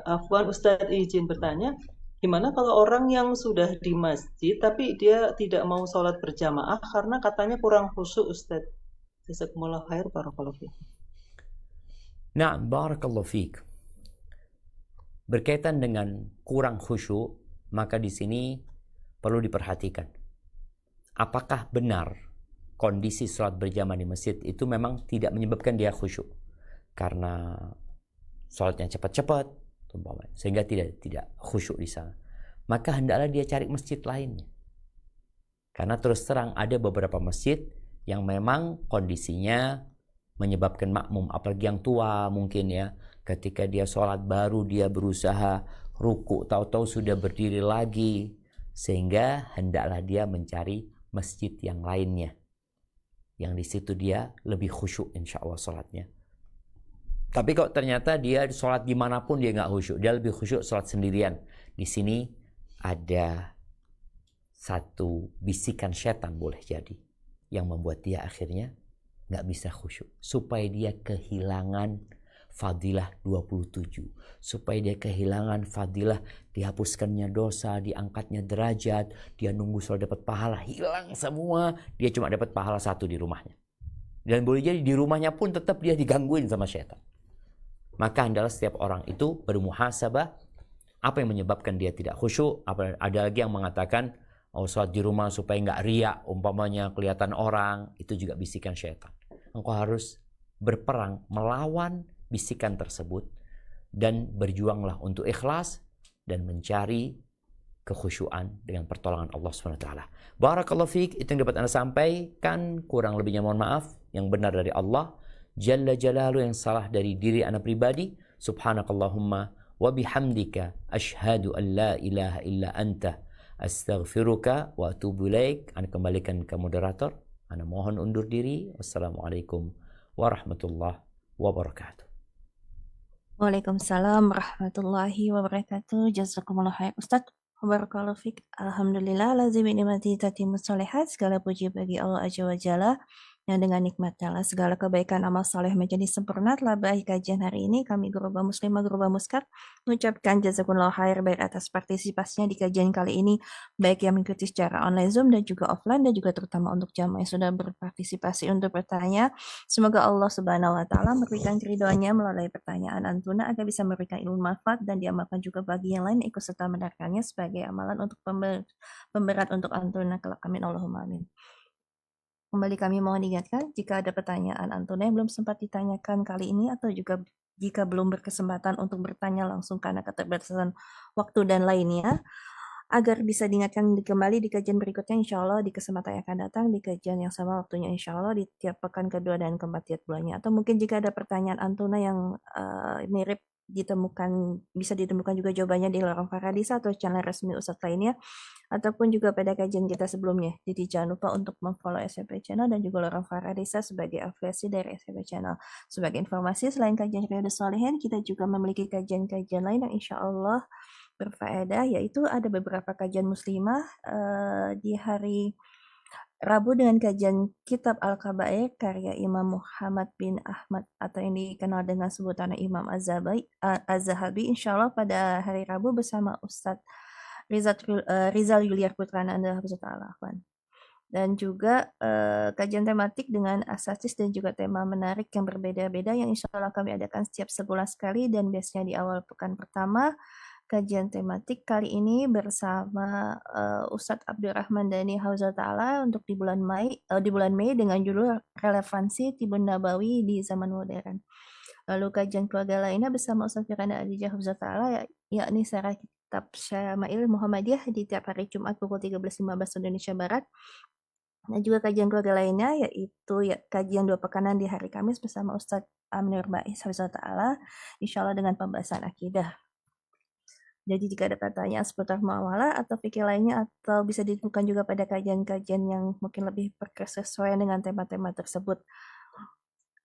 Afwan Ustaz, izin bertanya, gimana kalau orang yang sudah di masjid tapi dia tidak mau sholat berjamaah karena katanya kurang khusyuk, Ustaz? Jazakumullah khair, barakallahu fiik. Nah, barakallahu fiik. Berkaitan dengan kurang khusyuk, maka di sini perlu diperhatikan. Apakah benar kondisi sholat berjamaah di masjid itu memang tidak menyebabkan dia khusyuk? Karena sholatnya cepat-cepat, sehingga tidak khusyuk di sana. Maka hendaklah dia cari masjid lainnya. Karena terus terang ada beberapa masjid yang memang kondisinya menyebabkan makmum, apalagi yang tua mungkin ya, ketika dia sholat baru dia berusaha ruku, tahu-tahu sudah berdiri lagi, sehingga hendaklah dia mencari masjid yang lainnya, yang di situ dia lebih khusyuk insya Allah sholatnya. Tapi kalau ternyata dia sholat dimanapun dia nggak khusyuk, dia lebih khusyuk sholat sendirian, di sini ada satu bisikan setan boleh jadi yang membuat dia akhirnya nggak bisa khusyuk, supaya dia kehilangan fadilah 27, supaya dia kehilangan fadilah dihapuskannya dosa, diangkatnya derajat, dia nunggu selalu dapat pahala, hilang semua, dia cuma dapat pahala 1 di rumahnya. Dan boleh jadi di rumahnya pun tetap dia digangguin sama syaitan. Maka hendaklah setiap orang itu bermuhasabah apa yang menyebabkan dia tidak khusyuk. Ada lagi yang mengatakan, oh sholat di rumah supaya nggak riak, umpamanya kelihatan orang, itu juga bisikan syaitan. Engkau harus berperang melawan bisikan tersebut dan berjuanglah untuk ikhlas dan mencari kekhusyuan dengan pertolongan Allah SWT. Barakallahu fiik, itu yang dapat Anda sampaikan, kurang lebihnya mohon maaf, yang benar dari Allah Jalla Jalalu, yang salah dari diri Anda pribadi. Subhanakallahumma wa bihamdika asyhadu an la ilaha illa anta astaghfiruka wa atubu ilaik. Anda kembalikan ke moderator. Anda mohon undur diri. Wassalamualaikum warahmatullahi wabarakatuh. Waalaikumsalam warahmatullahi wabarakatuh. Jazakumullah khair Ustaz. Barakallahu fiik. Alhamdulillah lazi bi ni'matihi tatimmus sholihat. Segala puji bagi Allah Azza wa Jalla yang dengan nikmat Allah segala kebaikan amal soleh menjadi sempurna. Telah berakhir kajian hari ini, kami guru muslimah guru muskat mengucapkan jazakumullah khair baik atas partisipasinya di kajian kali ini, baik yang mengikuti secara online Zoom dan juga offline, dan juga terutama untuk jamaah yang sudah berpartisipasi untuk bertanya. Semoga Allah Subhanahu wa taala memberikan keridhoannya melalui pertanyaan antuna agar bisa memberikan ilmu manfaat dan diamalkan juga bagi yang lain ikut serta mendengarkannya sebagai amalan untuk pemberat untuk antuna kelak. Amin Allahumma amin. Kembali kami mohon diingatkan, jika ada pertanyaan antuna yang belum sempat ditanyakan kali ini atau juga jika belum berkesempatan untuk bertanya langsung karena keterbatasan waktu dan lainnya, agar bisa diingatkan kembali di kajian berikutnya insya Allah di kesempatan yang akan datang, di kajian yang sama waktunya insya Allah di tiap pekan kedua dan keempat tiap bulannya. Atau mungkin jika ada pertanyaan antuna yang mirip bisa ditemukan juga jawabannya di Lorong Faradisa atau channel resmi Ustadz lainnya, ataupun juga pada kajian kita sebelumnya. Jadi jangan lupa untuk memfollow SMP Channel dan juga Lorong Faradisa sebagai afiliasi dari SMP Channel. Sebagai informasi, selain kajian Riyadhus Shalihin, kita juga memiliki kajian-kajian lain yang insya Allah berfaedah, yaitu ada beberapa kajian muslimah di hari Rabu dengan kajian Kitab Al-Kabair karya Imam Muhammad bin Ahmad atau yang dikenal dengan sebutan Imam Az-Zahabi, insya Allah pada hari Rabu bersama Ustadz Rizal Yuliar Putrananda Hafizahullah. Dan juga kajian tematik dengan asasis dan juga tema menarik yang berbeda-beda yang insya Allah kami adakan setiap sebulan sekali, dan biasanya di awal pekan pertama. Kajian tematik kali ini bersama Ustadz Abdurrahman Dhani Hafizahullah Ta'ala untuk di bulan Mei dengan judul Relevansi Tibun Nabawi di Zaman Modern. Lalu kajian keluarga lainnya bersama Ustadz Firanda Adijah Hafizahullah Ta'ala yakni Syarah Kitab Syama'il Muhammadiyah di tiap hari Jumat pukul 13.15 Indonesia Barat. Dan juga kajian keluarga lainnya yaitu kajian 2 pekanan di hari Kamis bersama Ustadz Aminur Baiz Hafizahullah Ta'ala, insya Allah dengan pembahasan akidah. Jadi jika ada pertanyaan seputar muamalah atau fikih lainnya, atau bisa ditemukan juga pada kajian-kajian yang mungkin lebih berkesesuaian dengan tema-tema tersebut.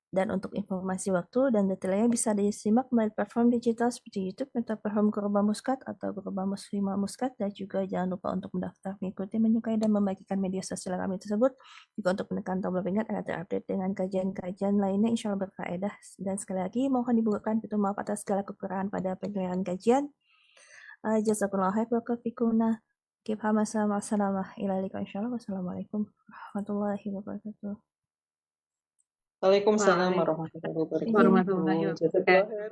Dan untuk informasi waktu dan detailnya bisa disimak melalui platform digital seperti YouTube, platform Guru Muskat atau Guru Muslimah Muskat, dan juga jangan lupa untuk mendaftar, mengikuti, menyukai, dan membagikan media sosial kami tersebut. Juga untuk menekan tombol ingat agar terupdate dengan kajian-kajian lainnya insya Allah berfaedah. Dan sekali lagi mohon dibukakan pintu maaf atas segala kekurangan pada penyelenggaraan kajian. Jazakumullah khair wa kafikuna kif hamasa ma'asalamah ilaika insyaallah. Wassalamualaikum warahmatullahi wabarakatuh. Waalaikumsalam warahmatullahi wabarakatuh. Warahmatullahi wabarakatuh. Jazakallah khair.